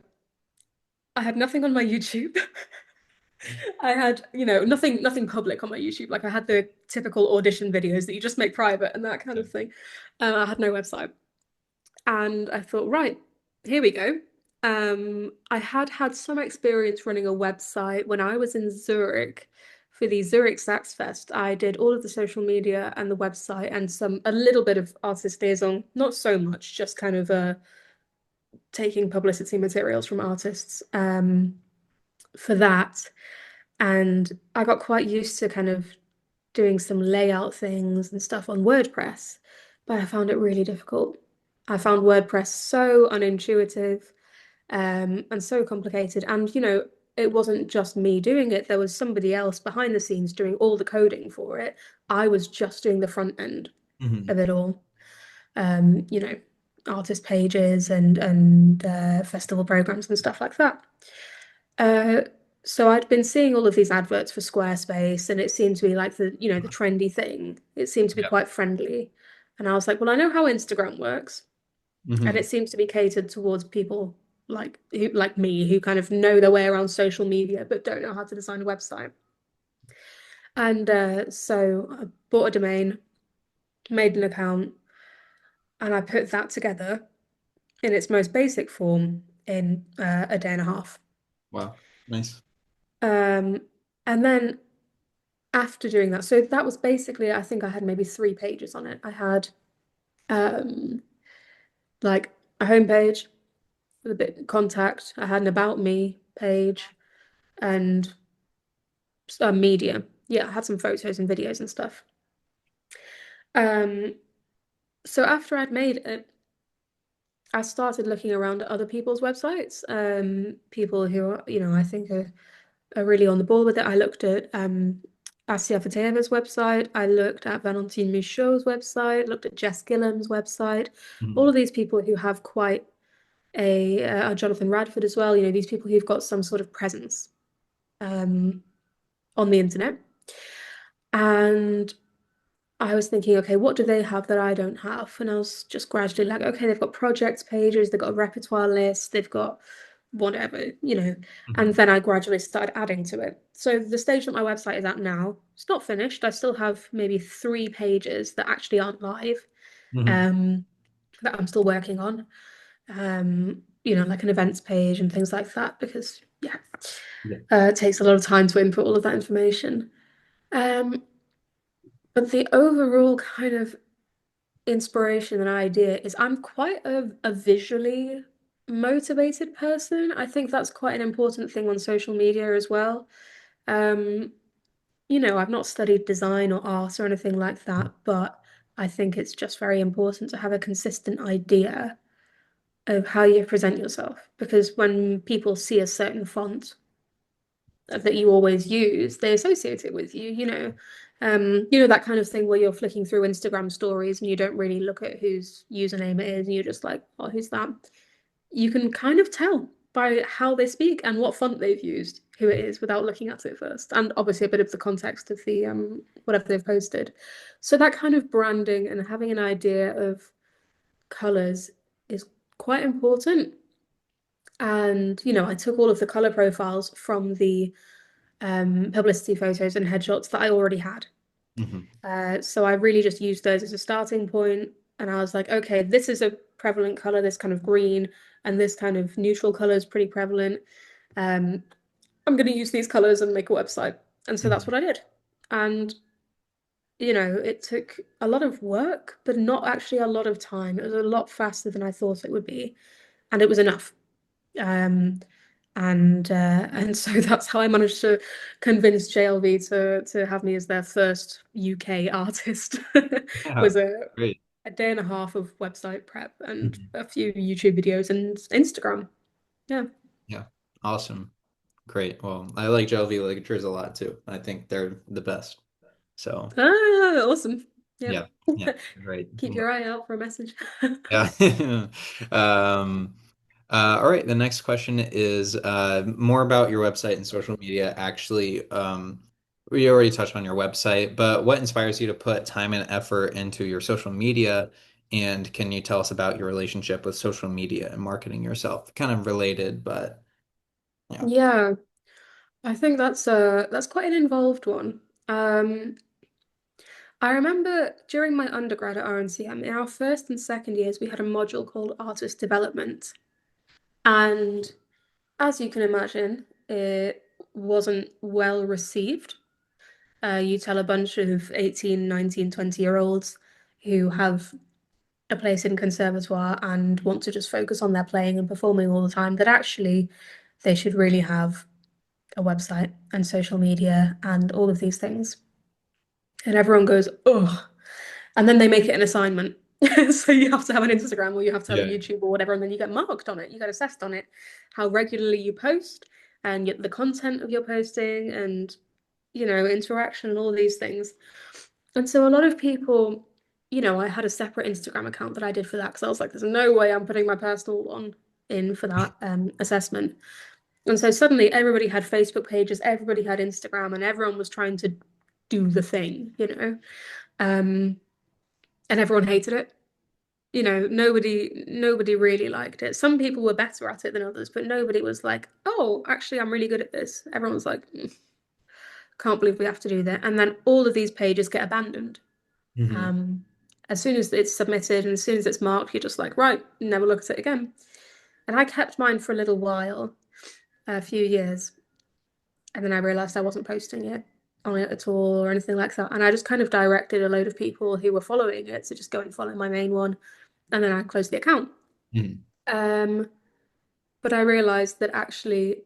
[SPEAKER 2] I had nothing on my YouTube. I had, nothing public on my YouTube. Like I had the typical audition videos that you just make private and that kind
[SPEAKER 1] Yeah.
[SPEAKER 2] of thing. I had no website. And I thought, right, here we go. I had had some experience running a website when I was in Zurich for the Zurich Sax Fest. I did all of the social media and the website and a little bit of artist liaison, not so much, just kind of taking publicity materials from artists for that. And I got quite used to kind of doing some layout things and stuff on WordPress, but I found it really difficult. I found WordPress so unintuitive, and so complicated. And, it wasn't just me doing it, there was somebody else behind the scenes doing all the coding for it. I was just doing the front end
[SPEAKER 1] Hmm.
[SPEAKER 2] of it all. Um, you know, Artist pages and festival programs and stuff like that. Uh, so I'd been seeing all of these adverts for Squarespace, and it seemed to be like the trendy thing. It seemed to be
[SPEAKER 1] Yeah.
[SPEAKER 2] quite friendly. And I was like, well, I know how Instagram works, and
[SPEAKER 1] Hmm.
[SPEAKER 2] it seems to be catered towards people like me who kind of know their way around social media but don't know how to design a website. And so I bought a domain, made an account, and I put that together in its most basic form in a day and a half.
[SPEAKER 1] Wow. Nice.
[SPEAKER 2] Um, and then after doing that, so that was basically, I think I had maybe 3 pages on it. I had um, like a homepage with a bit of contact. I had an about me page and media. Yeah, I had some photos and videos and stuff. Um, so after I'd made it, I started looking around at other people's websites, people who are, I think are really on the ball with it. I looked at Asia Fateeva's website. I looked at Valentine Michaud's website, looked at Jess Gillam's website. All
[SPEAKER 1] Mhm.
[SPEAKER 2] of these people who have quite Jonathan Radford as well, these people who've got some sort of presence um, on the internet. And I was thinking, okay, what do they have that I don't have? And I was just gradually like, okay, they've got projects pages, they've got a repertoire list, they've got whatever. And
[SPEAKER 1] Mhm.
[SPEAKER 2] then I gradually started adding to it. So the stage that my website is at now, it's not finished. I still have maybe 3 pages that actually aren't live,
[SPEAKER 1] Mhm.
[SPEAKER 2] um, that I'm still working on. Like an events page and things like that, because yeah,
[SPEAKER 1] Yeah.
[SPEAKER 2] it takes a lot of time to input all of that information. Um, but the overall kind of inspiration and idea is I'm quite a visually motivated person. I think that's quite an important thing on social media as well. Um, I've not studied design or art or anything like that, but I think it's just very important to have a consistent idea of how you present yourself. Because when people see a certain font that you always use, they associate it with you. That kind of thing where you're flicking through Instagram stories and you don't really look at whose username it is, and you're just like, oh, who's that? You can kind of tell by how they speak and what font they've used who it is without looking at it first. And obviously a bit of the context of the whatever they've posted. So that kind of branding and having an idea of colors is quite important. And I took all of the color profiles from the publicity photos and headshots that I already had.
[SPEAKER 1] Mhm.
[SPEAKER 2] So I really just used those as a starting point, and I was like, okay, this is a prevalent color, this kind of green, and this kind of neutral color is pretty prevalent. Um, I'm going to use these colors and make a website. And so that's
[SPEAKER 1] Mhm.
[SPEAKER 2] what I did. And, it took a lot of work, but not actually a lot of time. It was a lot faster than I thought it would be, and it was enough. Um, and so that's how I managed to convince JLV to have me as their first UK artist.
[SPEAKER 1] Yeah.
[SPEAKER 2] Was
[SPEAKER 1] Great.
[SPEAKER 2] a day and a half of website prep and
[SPEAKER 1] Mhm.
[SPEAKER 2] a few YouTube videos and Instagram. Yeah.
[SPEAKER 1] Yeah. Awesome. Great. Well, I like JLV Ligatures a lot too. I think they're the best. So
[SPEAKER 2] Ah, awesome. Yeah.
[SPEAKER 1] yeah. Yeah. Great.
[SPEAKER 2] Keep your eye out for a message.
[SPEAKER 1] Yeah. Um, all right. The next question is more about your website and social media. Actually, we already touched on your website, but what inspires you to put time and effort into your social media? And can you tell us about your relationship with social media and marketing yourself? Kind of related, but yeah.
[SPEAKER 2] Yeah, I think that's quite an involved one. Um, I remember during my undergrad at RNCM, in our first and second years, we had a module called Artist Development. And as you can imagine, it wasn't well received. You tell a bunch of 18, 19, 20-year-olds who have a place in conservatoire and want to just focus on their playing and performing all the time that actually they should really have a website and social media and all of these things. And everyone goes, oh. And then they make it an assignment. So you have to have an Instagram or you have to have a
[SPEAKER 1] Yeah.
[SPEAKER 2] YouTube or whatever, and then you get marked on it. You get assessed on it, how regularly you post and yet the content of your posting and interaction and all these things. And so a lot of people, I had a separate Instagram account that I did for that because I was like, there's no way I'm putting my personal one in for that assessment. And so suddenly everybody had Facebook pages, everybody had Instagram, and everyone was trying to do the thing. Um, and everyone hated it. Nobody really liked it. Some people were better at it than others, but nobody was like, "Oh, actually, I'm really good at this." Everyone was like, "Can't believe we have to do that." And then all of these pages get abandoned.
[SPEAKER 1] Hmm.
[SPEAKER 2] Um, as soon as it's submitted and as soon as it's marked, you're just like, "Right, never look at it again." And I kept mine for a little while, a few years, and then I realized I wasn't posting it on it at all or anything like that. And I just kind of directed a load of people who were following it to just go and follow my main one, and then I closed the account.
[SPEAKER 1] Hmm.
[SPEAKER 2] Um, but I realized that actually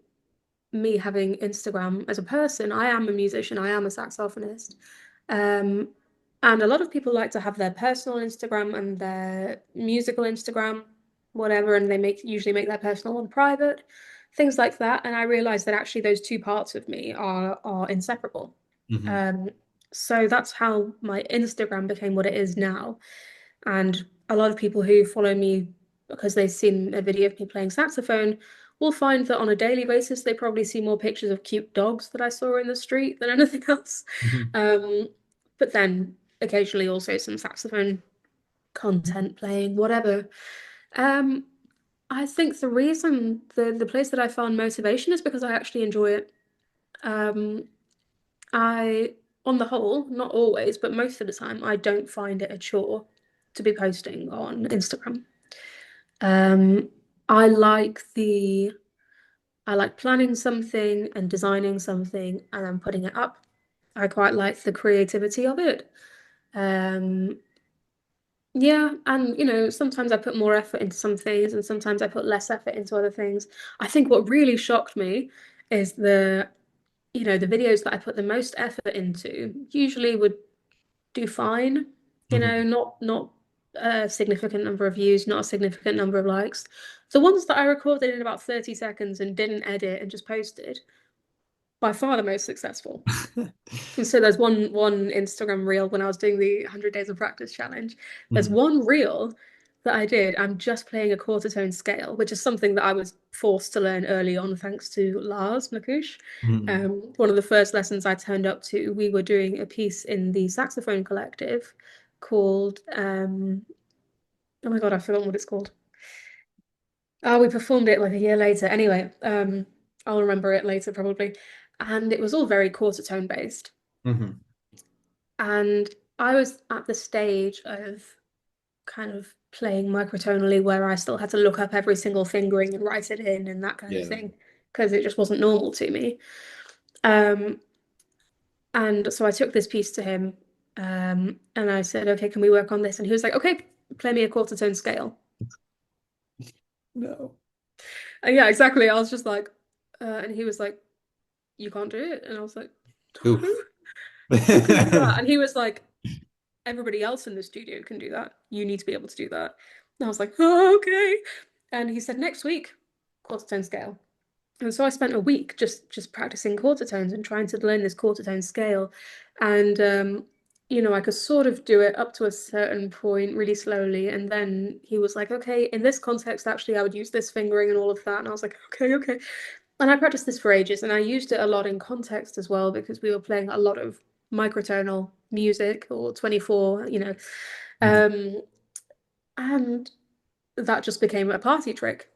[SPEAKER 2] me having Instagram as a person, I am a musician, I am a saxophonist. Um, and a lot of people like to have their personal Instagram and their musical Instagram, whatever, and they usually make their personal one private, things like that. And I realized that actually those two parts of me are inseparable.
[SPEAKER 1] Hmm.
[SPEAKER 2] Um, so that's how my Instagram became what it is now. And a lot of people who follow me because they've seen a video of me playing saxophone will find that on a daily basis they probably see more pictures of cute dogs that I saw in the street than anything else.
[SPEAKER 1] Hmm.
[SPEAKER 2] Um, but then occasionally also some saxophone content playing, whatever. Um, I think the reason the place that I found motivation is because I actually enjoy it. Um, I, on the whole, not always, but most of the time, I don't find it a chore to be posting on Instagram. Um, I like the I like planning something and designing something and then putting it up. I quite like the creativity of it. Um, yeah, and sometimes I put more effort into some things and sometimes I put less effort into other things. I think what really shocked me is the videos that I put the most effort into usually would do fine,
[SPEAKER 1] Hmm.
[SPEAKER 2] not a significant number of views, not a significant number of likes. The ones that I recorded in about 30 seconds and didn't edit and just posted, by far the most successful. And so there's one Instagram reel when I was doing the 100 days of practice challenge. There's
[SPEAKER 1] Hmm.
[SPEAKER 2] one reel that I did. I'm just playing a quarter tone scale, which is something that I was forced to learn early on thanks to Lars Nakush.
[SPEAKER 1] Hmm.
[SPEAKER 2] One of the first lessons I turned up to, we were doing a piece in the saxophone collective called oh my God, I've forgotten what it's called. Oh, we performed it like a year later. Anyway, I'll remember it later probably. And it was all very quarter tone based.
[SPEAKER 1] Hmm.
[SPEAKER 2] And I was at the stage of kind of playing microtonally where I still had to look up every single fingering and write it in and that kind of
[SPEAKER 1] Yeah.
[SPEAKER 2] thing because it just wasn't normal to me. Um, and so I took this piece to him and I said, okay, can we work on this? And he was like, okay, play me a quarter tone scale.
[SPEAKER 1] No.
[SPEAKER 2] And yeah, exactly. I was just like, and he was like, you can't do it. And I was like, no,
[SPEAKER 1] Oof.
[SPEAKER 2] who can do that? And he was like, everybody else in the studio can do that. You need to be able to do that. And I was like, oh, okay. And he said, next week, quarter tone scale. And so I spent a week just practicing quarter tones and trying to learn this quarter tone scale. And I could sort of do it up to a certain point really slowly. And then he was like, okay, in this context, actually, I would use this fingering and all of that. And I was like, okay, okay. And I practiced this for ages, and I used it a lot in context as well because we were playing a lot of microtonal music or 24,
[SPEAKER 1] Mhm.
[SPEAKER 2] Um, and that just became a party trick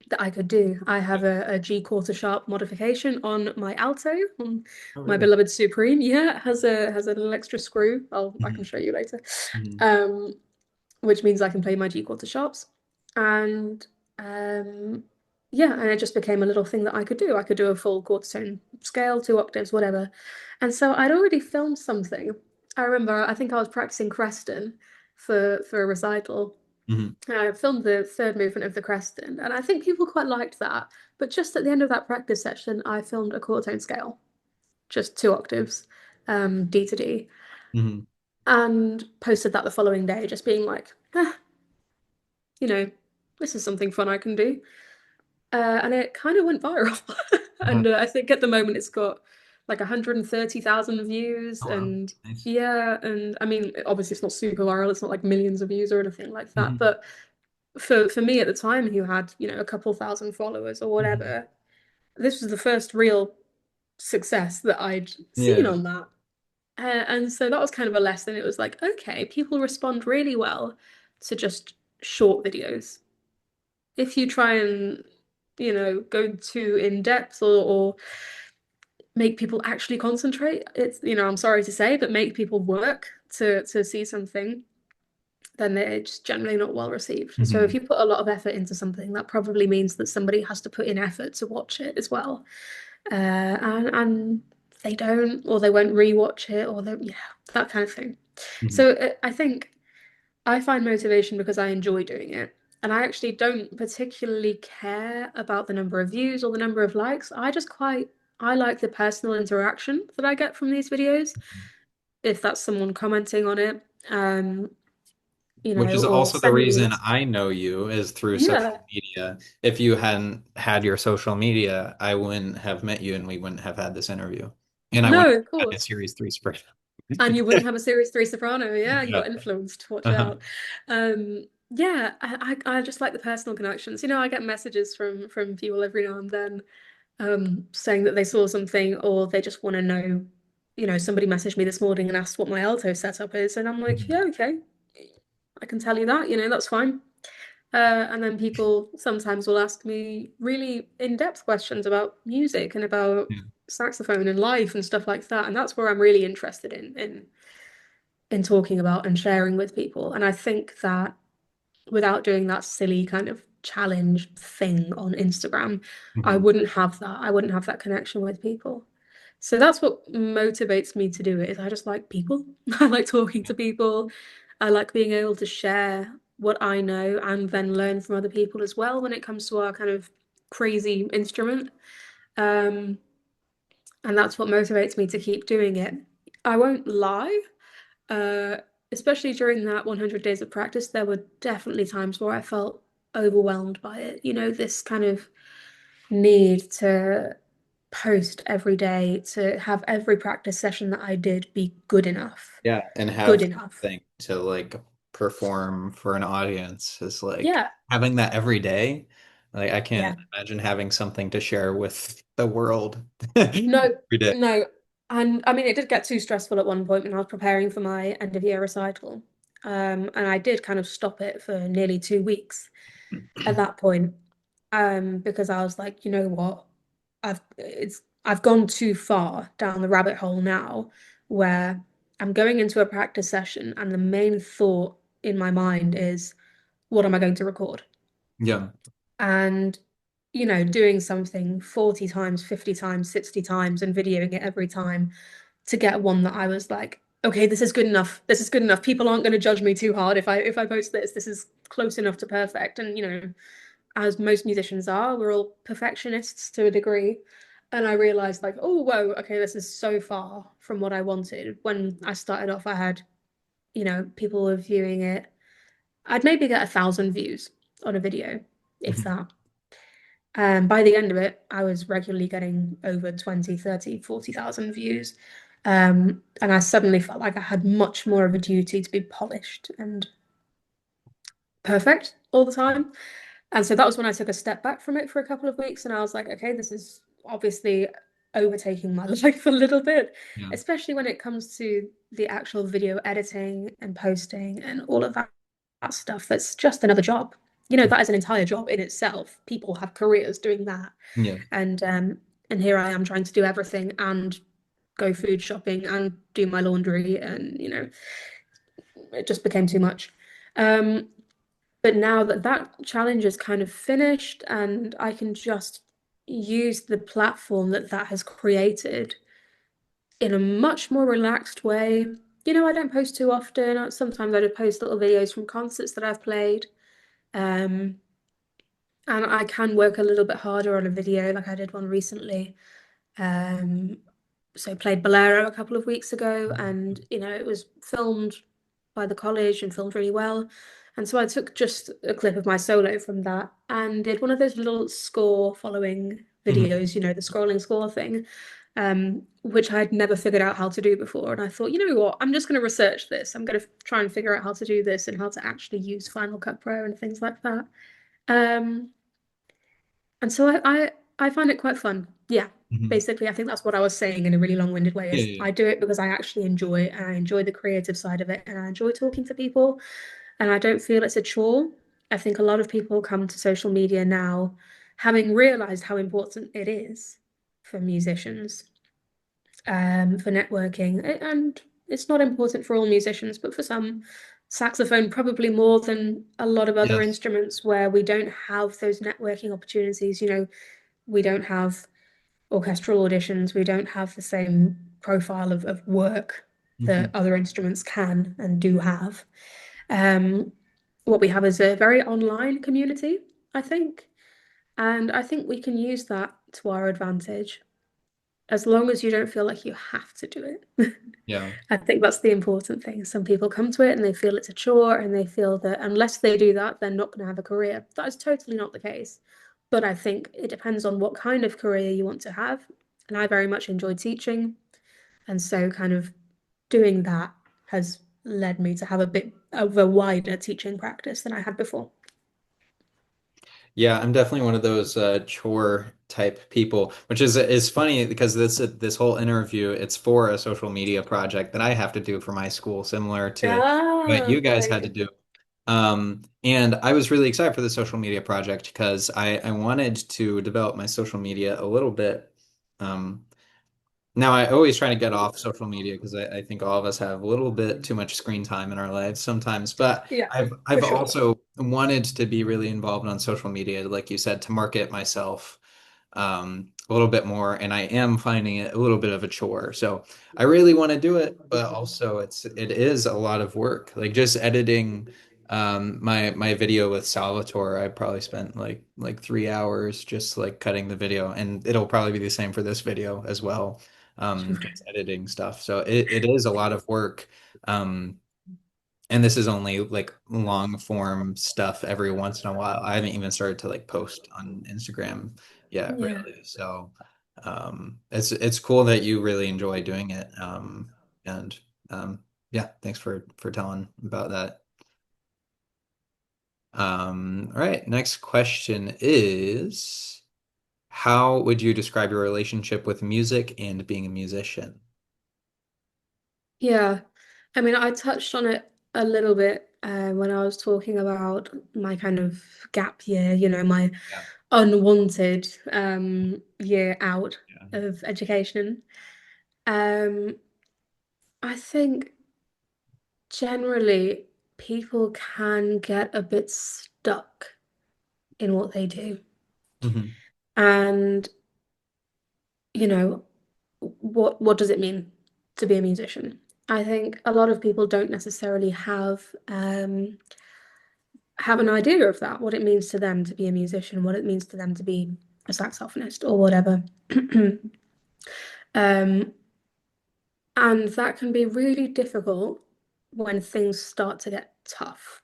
[SPEAKER 2] that I could do. I have a G quarter sharp modification on my alto, on
[SPEAKER 1] Oh,
[SPEAKER 2] my
[SPEAKER 1] really?
[SPEAKER 2] beloved Supreme. Yeah, it has a little extra screw. I can
[SPEAKER 1] Hmm.
[SPEAKER 2] show you later.
[SPEAKER 1] Hmm.
[SPEAKER 2] Um, which means I can play my G quarter sharps. And um, yeah, and it just became a little thing that I could do. I could do a full quarter tone scale, 2 octaves, whatever. And so I'd already filmed something. I remember, I think I was practicing Creston for a recital.
[SPEAKER 1] Hmm.
[SPEAKER 2] I filmed the third movement of the Creston, and I think people quite liked that. But just at the end of that practice session, I filmed a quarter tone scale, just 2 octaves, D to D,
[SPEAKER 1] Hmm.
[SPEAKER 2] and posted that the following day, just being like, you know, this is something fun I can do. And it kind of went viral.
[SPEAKER 1] Uh,
[SPEAKER 2] And I think at the moment it's got like 130,000 views.
[SPEAKER 1] oh, wow.
[SPEAKER 2] And
[SPEAKER 1] Nice.
[SPEAKER 2] yeah, and I mean, obviously it's not super viral, it's not like millions of views or anything like that.
[SPEAKER 1] Hmm.
[SPEAKER 2] But for me at the time, who had, a couple thousand followers or
[SPEAKER 1] Hmm.
[SPEAKER 2] whatever, this was the first real success that I'd seen
[SPEAKER 1] Yeah.
[SPEAKER 2] on that. And so that was kind of a lesson. It was like, okay, people respond really well to just short videos. If you try and, go too in depth or make people actually concentrate, it's, I'm sorry to say, but make people work to see something, then it's generally not well received. And so if
[SPEAKER 1] Hmm.
[SPEAKER 2] you put a lot of effort into something, that probably means that somebody has to put in effort to watch it as well. And they don't, or they won't rewatch it, or they, yeah, that kind of thing.
[SPEAKER 1] Hmm.
[SPEAKER 2] So I think I find motivation because I enjoy doing it. And I actually don't particularly care about the number of views or the number of likes. I like the personal interaction that I get from these videos. If that's someone commenting on it, um,
[SPEAKER 1] Which is
[SPEAKER 2] or
[SPEAKER 1] also the
[SPEAKER 2] sending me
[SPEAKER 1] reason
[SPEAKER 2] messages.
[SPEAKER 1] I know you is through social
[SPEAKER 2] Yeah,
[SPEAKER 1] media. If you hadn't had your social media, I wouldn't have met you and we wouldn't have had this interview. And I wouldn't
[SPEAKER 2] No, of
[SPEAKER 1] have a
[SPEAKER 2] course.
[SPEAKER 1] Series 3 soprano.
[SPEAKER 2] And you wouldn't have a Series 3 soprano. Yeah, you
[SPEAKER 1] Yeah.
[SPEAKER 2] got influenced. Watch
[SPEAKER 1] Uh-huh.
[SPEAKER 2] out. Yeah, I just like the personal connections. I get messages from people every now and then, saying that they saw something or they just want to know. Somebody messaged me this morning and asked what my alto setup is, and I'm like,
[SPEAKER 1] Mhm.
[SPEAKER 2] yeah, okay, I can tell you that. That's fine. And then people sometimes will ask me really in-depth questions about music and about
[SPEAKER 1] Yeah.
[SPEAKER 2] saxophone and life and stuff like that. And that's where I'm really interested in talking about and sharing with people. And I think that without doing that silly kind of challenge thing on Instagram, I
[SPEAKER 1] Mhm.
[SPEAKER 2] wouldn't have that. I wouldn't have that connection with people. So that's what motivates me to do it, is I just like people. I like talking to people. I like being able to share what I know and then learn from other people as well when it comes to our kind of crazy instrument. Um, and that's what motivates me to keep doing it. I won't lie. Uh, Especially during that 100 days of practice, there were definitely times where I felt overwhelmed by it. This kind of need to post every day, to have every practice session that I did be good enough.
[SPEAKER 1] Yeah, and
[SPEAKER 2] Good
[SPEAKER 1] have
[SPEAKER 2] enough.
[SPEAKER 1] something to like perform for an audience is like
[SPEAKER 2] Yeah,
[SPEAKER 1] having that every day. Like I can't
[SPEAKER 2] yeah.
[SPEAKER 1] imagine having something to share with the world every
[SPEAKER 2] No,
[SPEAKER 1] day.
[SPEAKER 2] no. And I mean, it did get too stressful at one point when I was preparing for my end of year recital. And I did kind of stop it for nearly 2 weeks at that point. Because I was like, you know what? I've gone too far down the rabbit hole now where I'm going into a practice session and the main thought in my mind is, what am I going to record?
[SPEAKER 1] Yeah.
[SPEAKER 2] And doing something 40 times, 50 times, 60 times and videoing it every time to get one that I was like, okay, this is good enough. This is good enough. People aren't going to judge me too hard if I post this. This is close enough to perfect. And as most musicians are, we're all perfectionists to a degree. And I realized like, oh, whoa, okay, this is so far from what I wanted. When I started off, I had, people were viewing it. I'd maybe get 1,000 views on a video, if
[SPEAKER 1] Mhm.
[SPEAKER 2] that. By the end of it, I was regularly getting over 20, 30, 40,000 views. And I suddenly felt like I had much more of a duty to be polished and perfect all the time. And so that was when I took a step back from it for a couple of weeks. And I was like, okay, this is obviously overtaking my life a little bit,
[SPEAKER 1] Yeah.
[SPEAKER 2] especially when it comes to the actual video editing and posting and all of that stuff. That's just another job. That is an entire job in itself. People have careers doing that.
[SPEAKER 1] Yeah.
[SPEAKER 2] And here I am trying to do everything and go food shopping and do my laundry and it just became too much. Um, but now that that challenge is kind of finished and I can just use the platform that that has created in a much more relaxed way. I don't post too often. Sometimes I just post little videos from concerts that I've played. Um, and I can work a little bit harder on a video, like I did one recently. Um, so played Bolero a couple of weeks ago, and it was filmed by the college and filmed really well. And so I took just a clip of my solo from that and did one of those little score following
[SPEAKER 1] Mhm.
[SPEAKER 2] videos, the scrolling score thing, which I had never figured out how to do before. And I thought, you know what, I'm just going to research this. I'm going to try and figure out how to do this and how to actually use Final Cut Pro and things like that. Um, and so I find it quite fun. Yeah.
[SPEAKER 1] Mhm.
[SPEAKER 2] Basically, I think that's what I was saying in a really long-winded way
[SPEAKER 1] Yeah,
[SPEAKER 2] is
[SPEAKER 1] yeah,
[SPEAKER 2] I do it because I actually enjoy it and I enjoy the creative side of it and I enjoy talking to people and I don't feel it's a chore. I think a lot of people come to social media now having realized how important it is for musicians, for networking. And it's not important for all musicians, but for some, saxophone probably more than a lot of
[SPEAKER 1] yeah.
[SPEAKER 2] other
[SPEAKER 1] Yes.
[SPEAKER 2] instruments where we don't have those networking opportunities. We don't have orchestral auditions, we don't have the same profile of work that
[SPEAKER 1] Mhm.
[SPEAKER 2] other instruments can and do have. Um, what we have is a very online community, I think. And I think we can use that to our advantage as long as you don't feel like you have to do it.
[SPEAKER 1] Yeah.
[SPEAKER 2] I think that's the important thing. Some people come to it and they feel it's a chore and they feel that unless they do that, they're not going to have a career. That is totally not the case. But I think it depends on what kind of career you want to have. And I very much enjoy teaching. And so kind of doing that has led me to have a bit of a wider teaching practice than I had before.
[SPEAKER 1] Yeah, I'm definitely one of those chore type people, which is funny because this whole interview, it's for a social media project that I have to do for my school, similar to what
[SPEAKER 2] Ah,
[SPEAKER 1] you guys had to
[SPEAKER 2] right.
[SPEAKER 1] do. And I was really excited for the social media project because I wanted to develop my social media a little bit. Um, Now, I always try to get off social media because I think all of us have a little bit too much screen time in our lives sometimes. But
[SPEAKER 2] Yeah, for
[SPEAKER 1] I've
[SPEAKER 2] sure.
[SPEAKER 1] also wanted to be really involved on social media, like you said, to market myself a little bit more, and I am finding it a little bit of a chore. So I really want to do it, but also it is a lot of work. Like just editing my video with Salvatore, I probably spent like 3 hours just like cutting the video, and it'll probably be the same for this video as well.
[SPEAKER 2] Sure.
[SPEAKER 1] Just editing stuff. So it is a lot of work. Um, and this is only like long form stuff every once in a while. I haven't even started to like post on Instagram yet,
[SPEAKER 2] Yeah.
[SPEAKER 1] really. So it's cool that you really enjoy doing it. And yeah, thanks for telling about that. All right, next question is, how would you describe your relationship with music and being a musician?
[SPEAKER 2] Yeah. I mean, I touched on it a little bit when I was talking about my kind of gap year, my
[SPEAKER 1] Yeah.
[SPEAKER 2] unwanted year out
[SPEAKER 1] Yeah.
[SPEAKER 2] of education. Um, I think generally people can get a bit stuck in what they do.
[SPEAKER 1] Mhm.
[SPEAKER 2] And, you know, what does it mean to be a musician? I think a lot of people don't necessarily have an idea of that, what it means to them to be a musician, what it means to them to be a saxophonist or whatever. Um, and that can be really difficult when things start to get tough,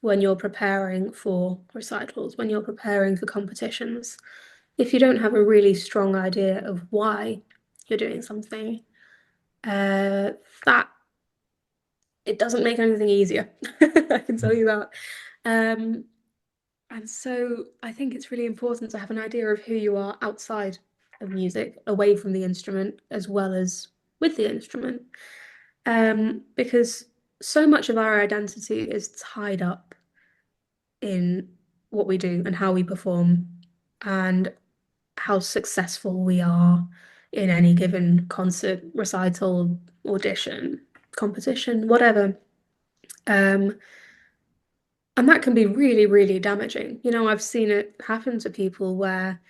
[SPEAKER 2] when you're preparing for recitals, when you're preparing for competitions. If you don't have a really strong idea of why you're doing something, that it doesn't make anything easier. I can tell you that. Um, And so I think it's really important to have an idea of who you are outside of music, away from the instrument, as well as with the instrument. Because so much of our identity is tied up in what we do and how we perform and how successful we are in any given concert, recital, audition, competition, whatever. Um, and that can be really, really damaging. I've seen it happen to people where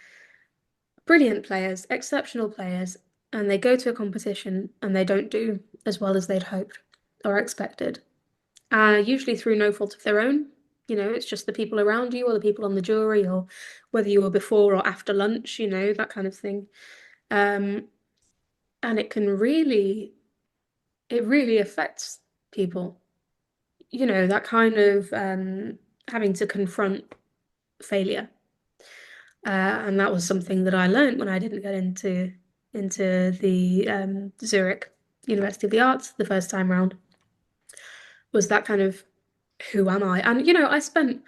[SPEAKER 2] brilliant players, exceptional players, and they go to a competition and they don't do as well as they'd hoped or expected. Usually through no fault of their own. It's just the people around you or the people on the jury or whether you were before or after lunch, that kind of thing. Um, and it really affects people. That kind of having to confront failure. And that was something that I learned when I didn't get into the Zurich University of the Arts the first time round. Was that kind of who am I? And I spent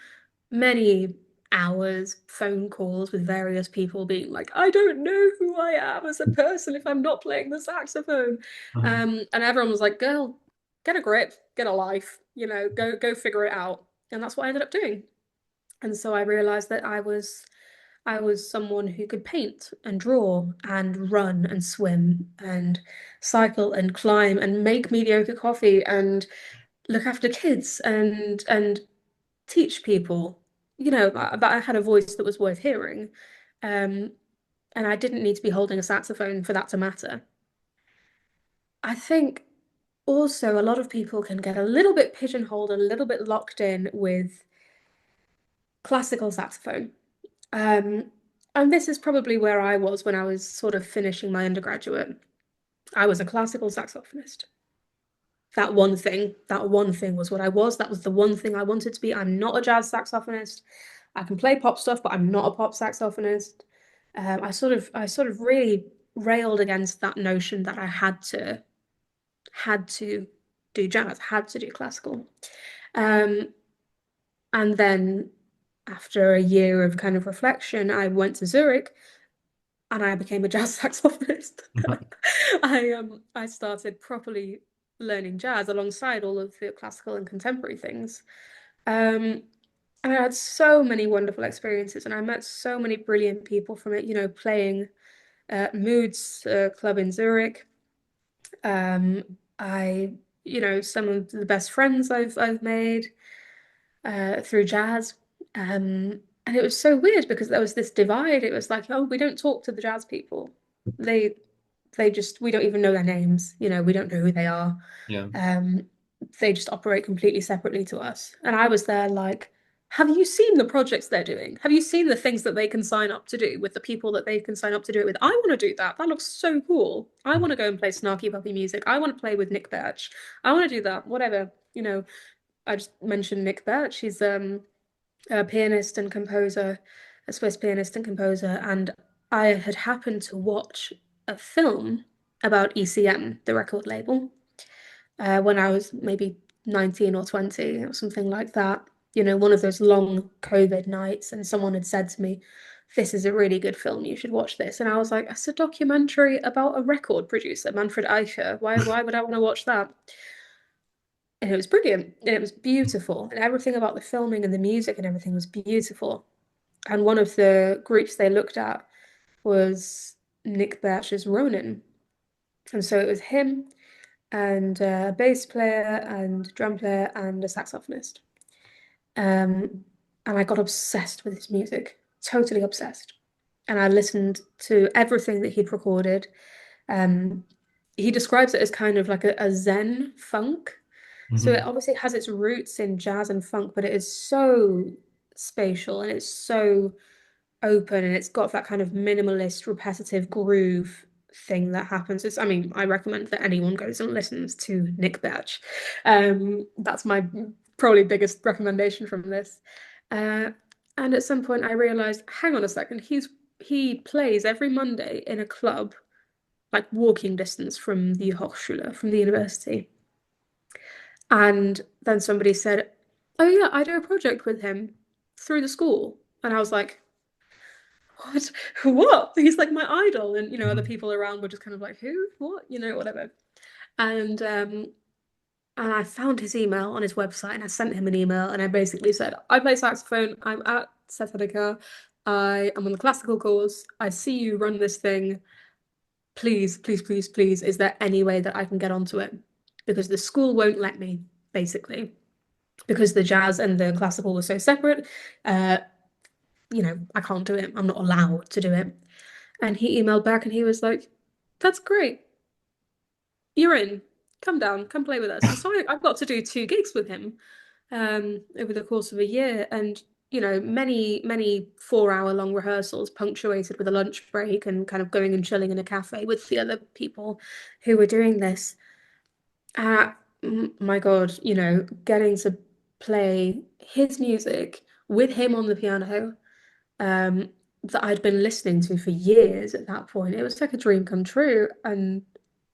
[SPEAKER 2] many hours phone calls with various people being like, I don't know who I am as a person if I'm not playing the saxophone.
[SPEAKER 1] Mhm.
[SPEAKER 2] And everyone was like, girl, get a grip, get a life, go figure it out. And that's what I ended up doing. And so I realized that I was someone who could paint and draw and run and swim and cycle and climb and make mediocre coffee and look after kids and teach people. That I had a voice that was worth hearing. Um, and I didn't need to be holding a saxophone for that to matter. I think also a lot of people can get a little bit pigeonholed, a little bit locked in with classical saxophone. Um, and this is probably where I was when I was sort of finishing my undergraduate. I was a classical saxophonist. That one thing was what I was. That was the one thing I wanted to be. I'm not a jazz saxophonist. I can play pop stuff, but I'm not a pop saxophonist. I sort of really. railed against that notion that I had to do jazz, had to do classical. Um, and then after a year of kind of reflection, I went to Zurich and I became a jazz saxophonist. I started properly learning jazz alongside all of the classical and contemporary things. Um, and I had so many wonderful experiences, and I met so many brilliant people from it, playing Moods Club in Zurich. Um, some of the best friends I've made through jazz. And it was so weird because there was this divide. It was like, oh, we don't talk to the jazz people. They we don't even know their names. We don't know who they are.
[SPEAKER 1] Yeah.
[SPEAKER 2] Um, they just operate completely separately to us. And I was there like, have you seen the projects they're doing? Have you seen the things that they can sign up to do with the people that they can sign up to do it with? I want to do that. That looks so cool. I want to go and play snarky puppy music. I want to play with Nick Birch. I want to do that. Whatever. I just mentioned Nick Birch. He's a pianist and composer, a Swiss pianist and composer, and I had happened to watch a film about ECM, the record label, when I was maybe 19 or 20 or something like that. One of those long COVID nights, and someone had said to me, "This is a really good film. You should watch this." And I was like, "It's a documentary about a record producer, Manfred Eicher. Why would I want to watch that?" And it was brilliant. And it was beautiful. And everything about the filming and the music and everything was beautiful. And one of the groups they looked at was Nick Birch's Ronin. And so it was him and a bass player and drum player and a saxophonist. And I got obsessed with his music, totally obsessed. And I listened to everything that he'd recorded. Um, he describes it as kind of like a Zen funk. So it
[SPEAKER 1] Hmm.
[SPEAKER 2] obviously has its roots in jazz and funk, but it is so spatial and it's so open and it's got that kind of minimalist, repetitive groove thing that happens. I mean, I recommend that anyone goes and listens to Nick Birch. That's my probably biggest recommendation from this. Uh, and at some point I realized, hang on a second, he plays every Monday in a club, like walking distance from the Hochschule, from the university. And then somebody said, "Oh yeah, I do a project with him through the school." And I was like, "What? What?" He's like my idol. And other
[SPEAKER 1] Hmm.
[SPEAKER 2] people around were just kind of like, "Who? What?" Whatever. And and I found his email on his website and I sent him an email and I basically said, "I play saxophone, I'm at ZHdk, I am on the classical course, I see you run this thing. Please, please, please, please, is there any way that I can get onto it? Because the school won't let me, basically." Because the jazz and the classical were so separate, uh, I can't do it. I'm not allowed to do it. And he emailed back and he was like, "That's great. You're in. Come down, come play with us." And so I got to do two gigs with him over the course of a year. And, many, many 4 hour long rehearsals punctuated with a lunch break and kind of going and chilling in a cafe with the other people who were doing this. Uh, my God, getting to play his music with him on the piano, um, that I'd been listening to for years at that point. It was like a dream come true. And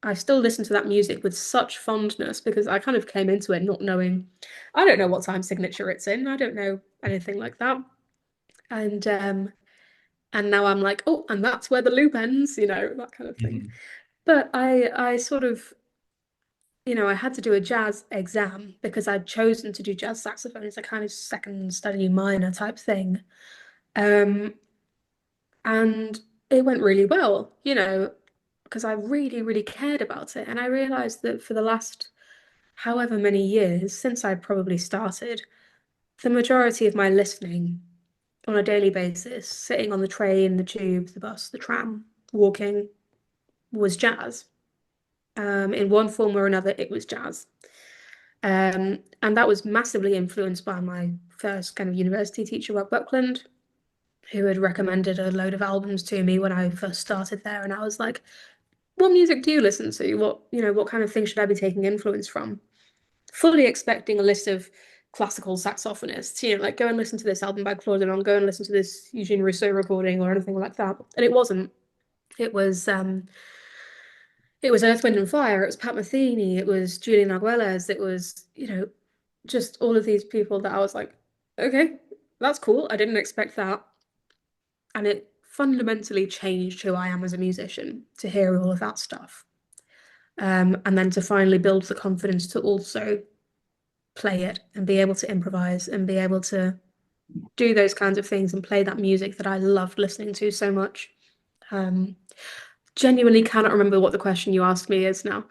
[SPEAKER 2] I still listen to that music with such fondness because I kind of came into it not knowing, I don't know what time signature it's in. I don't know anything like that. And now I'm like, oh, and that's where the loop ends, that kind of thing.
[SPEAKER 1] Hmm.
[SPEAKER 2] But I sort of I had to do a jazz exam because I'd chosen to do jazz saxophone as a kind of second study minor type thing. Um, and it went really well, because I really, really cared about it. And I realized that for the last however many years since I probably started, the majority of my listening on a daily basis, sitting on the train, the tube, the bus, the tram, walking, was jazz. In one form or another, it was jazz. And that was massively influenced by my first kind of university teacher, Rob Buckland, who had recommended a load of albums to me when I first started there. And I was like, what music do you listen to? What kind of thing should I be taking influence from? Fully expecting a list of classical saxophonists, like go and listen to this album by Claude Denon, go and listen to this Eugene Rousseau recording or anything like that. And it wasn't. It was um it was Earth, Wind and Fire, it was Pat Metheny, it was Julian Arguelles, it was, just all of these people that I was like, okay, that's cool. I didn't expect that. And it fundamentally changed who I am as a musician to hear all of that stuff. And then to finally build the confidence to also play it and be able to improvise and be able to do those kinds of things and play that music that I loved listening to so much. Um, Genuinely cannot remember what the question you asked me is now.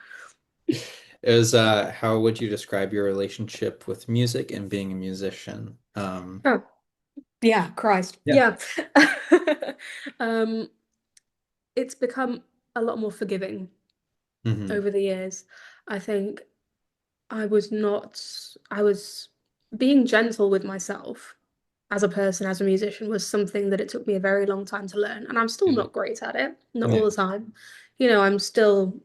[SPEAKER 1] It was how would you describe your relationship with music and being a musician?
[SPEAKER 2] Oh, yeah, Christ.
[SPEAKER 1] Yeah.
[SPEAKER 2] Yeah. Um, it's become a lot more forgiving
[SPEAKER 1] Hmm.
[SPEAKER 2] over the years. I think I was being gentle with myself as a person, as a musician, was something that it took me a very long time to learn. And I'm still
[SPEAKER 1] Yeah.
[SPEAKER 2] not great at it, not all
[SPEAKER 1] Yeah.
[SPEAKER 2] the time. I'm still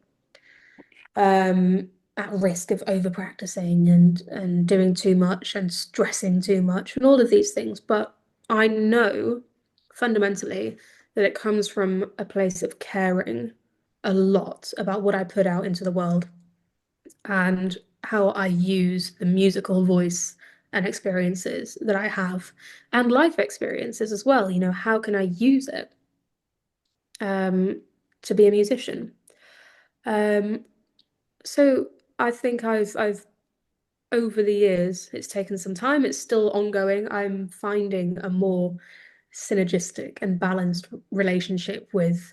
[SPEAKER 2] at risk of over practicing and doing too much and stressing too much and all of these things. But I know fundamentally that it comes from a place of caring a lot about what I put out into the world and how I use the musical voice and experiences that I have and life experiences as well. How can I use it um, to be a musician? Um, so I think I've over the years, it's taken some time, it's still ongoing. I'm finding a more synergistic and balanced relationship with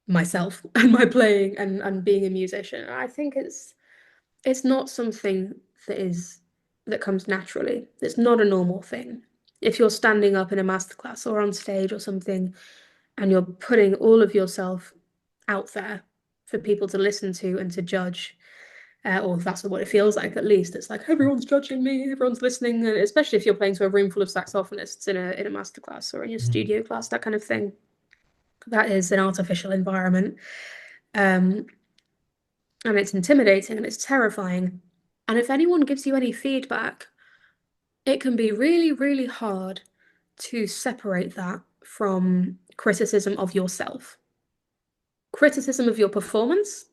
[SPEAKER 2] myself and my playing and being a musician. I think it's not something that is that comes naturally. It's not a normal thing. If you're standing up in a masterclass or on stage or something and you're putting all of yourself out there for people to listen to and to judge, or that's what it feels like at least. It's like everyone's judging me, everyone's listening, and especially if you're playing to a room full of saxophonists in a masterclass or in your
[SPEAKER 1] Mhm.
[SPEAKER 2] studio class, that kind of thing. That is an artificial environment. Um, and it's intimidating and it's terrifying. And if anyone gives you any feedback, it can be really, really hard to separate that from criticism of yourself. Criticism of your performance,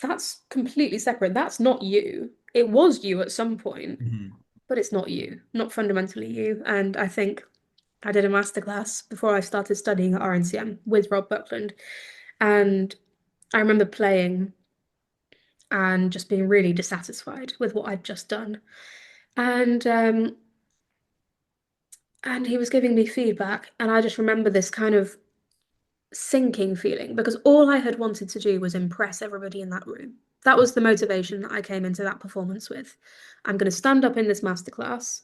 [SPEAKER 2] that's completely separate. That's not you. It was you at some point,
[SPEAKER 1] Mhm.
[SPEAKER 2] but it's not you, not fundamentally you. And I think I did a masterclass before I started studying at RNCM with Rob Buckland. And I remember playing and just being really dissatisfied with what I'd just done. And um, and he was giving me feedback, and I just remember this kind of sinking feeling because all I had wanted to do was impress everybody in that room. That was the motivation that I came into that performance with. I'm going to stand up in this masterclass,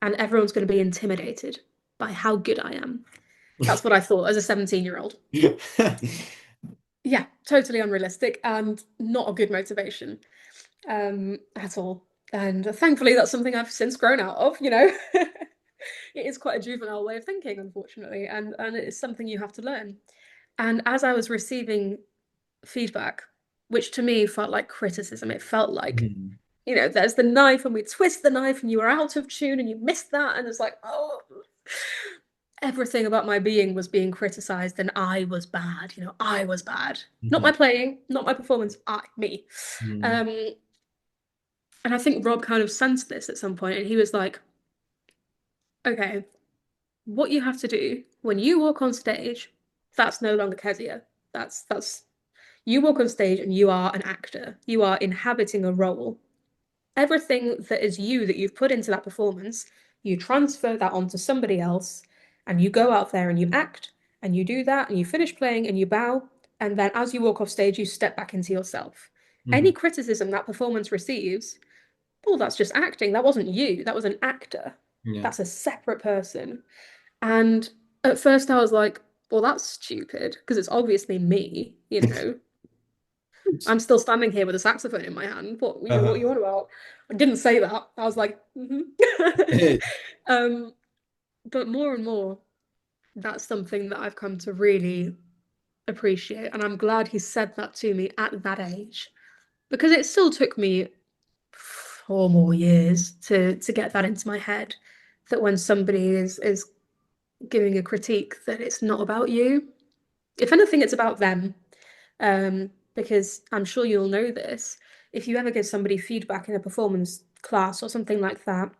[SPEAKER 2] and everyone's going to be intimidated by how good I am. That's what I thought as a 17-year-old. Yeah, totally unrealistic and not a good motivation at all. And thankfully, that's something I've since grown out of. It is quite a juvenile way of thinking, unfortunately, and it is something you have to learn. And as I was receiving feedback, which to me felt like criticism, it felt like,
[SPEAKER 1] Mhm.
[SPEAKER 2] there's the knife and we twist the knife and you were out of tune and you missed that. And it's like, oh, everything about my being was being criticized and I was bad. I was bad. Not my
[SPEAKER 1] Mhm.
[SPEAKER 2] playing, not my performance, me.
[SPEAKER 1] Mhm.
[SPEAKER 2] Um, and I think Rob kind of sensed this at some point and he was like, okay, what you have to do when you walk on stage, that's no longer Kezia. That's you walk on stage and you are an actor. You are inhabiting a role. Everything that is you that you've put into that performance, you transfer that onto somebody else and you go out there and you act and you do that and you finish playing and you bow. And then as you walk off stage, you step back into yourself. Any
[SPEAKER 1] Mhm.
[SPEAKER 2] criticism that performance receives, well, that's just acting. That wasn't you. That was an actor.
[SPEAKER 1] Yeah.
[SPEAKER 2] That's a separate person. And at first I was like, well, that's stupid because it's obviously me. I'm still standing here with a saxophone in my hand. What
[SPEAKER 1] Uh,
[SPEAKER 2] you want about? I didn't say that. I was like, mm-hmm. um, but more and more, that's something that I've come to really appreciate. And I'm glad he said that to me at that age. Because it still took me 4 more years to get that into my head. That when somebody is giving a critique, that it's not about you. If anything, it's about them. Because I'm sure you'll know this. If you ever give somebody feedback in a performance class or something like that,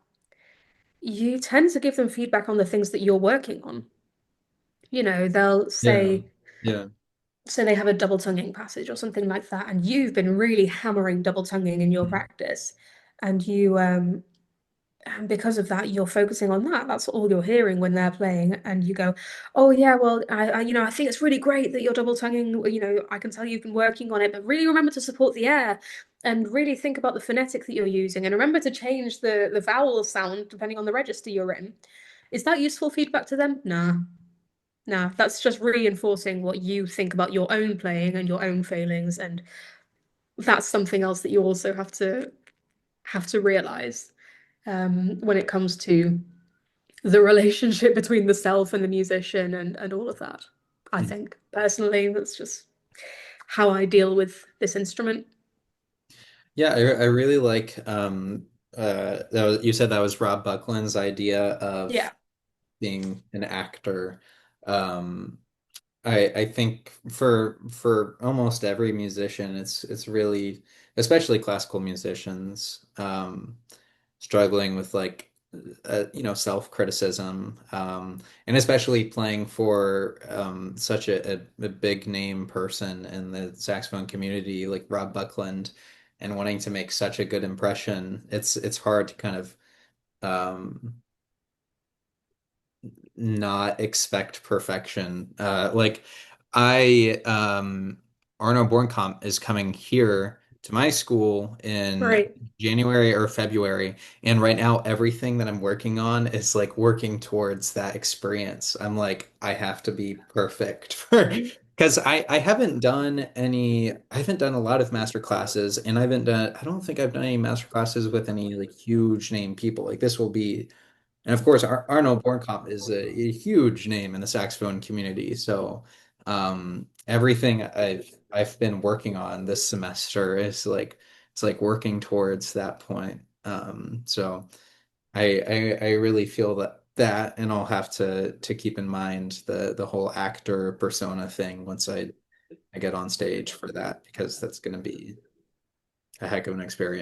[SPEAKER 2] you tend to give them feedback on the things that you're working on. They'll
[SPEAKER 1] Yeah.
[SPEAKER 2] say,
[SPEAKER 1] Yeah.
[SPEAKER 2] so they have a double tonguing passage or something like that, and you've been really hammering double tonguing in your
[SPEAKER 1] Mhm.
[SPEAKER 2] practice, and and because of that, you're focusing on that. That's all you're hearing when they're playing, and you go, "Oh yeah, well, I think it's really great that you're double tonguing. I can tell you've been working on it, but really remember to support the air, and really think about the phonetic that you're using, and remember to change the vowel sound depending on the register you're in." Is that useful feedback to them? Nah, nah. That's just reinforcing what you think about your own playing and your own failings, and that's something else that you also have to realize when it comes to the relationship between the self and the musician and all of that. I
[SPEAKER 1] Mhm.
[SPEAKER 2] think personally, that's just how I deal with this instrument.
[SPEAKER 1] Yeah, I really like you said that was Rob Buckland's idea of
[SPEAKER 2] Yeah,
[SPEAKER 1] being an actor. Um, I think for almost every musician, it's really, especially classical musicians, struggling with like self-criticism, and especially playing for such a big name person in the saxophone community like Rob Buckland, and wanting to make such a good impression. It's hard to kind of not expect perfection. Like I Arno Bornkamp is coming here to my school in
[SPEAKER 2] right.
[SPEAKER 1] January or February, and right now everything that I'm working on is like working towards that experience. I'm like, I have to be perfect for because I haven't done I haven't done a lot of master classes, and I don't think I've done any master classes with any like huge name people. Like this will be, and of course, Arnold Bornkamp is a huge name in the saxophone community. So everything I've been working on this semester is like it's like working towards that point. So I really feel that, and I'll have to keep in mind the whole actor persona thing once I get on stage for that, because that's going to be a heck of an experience.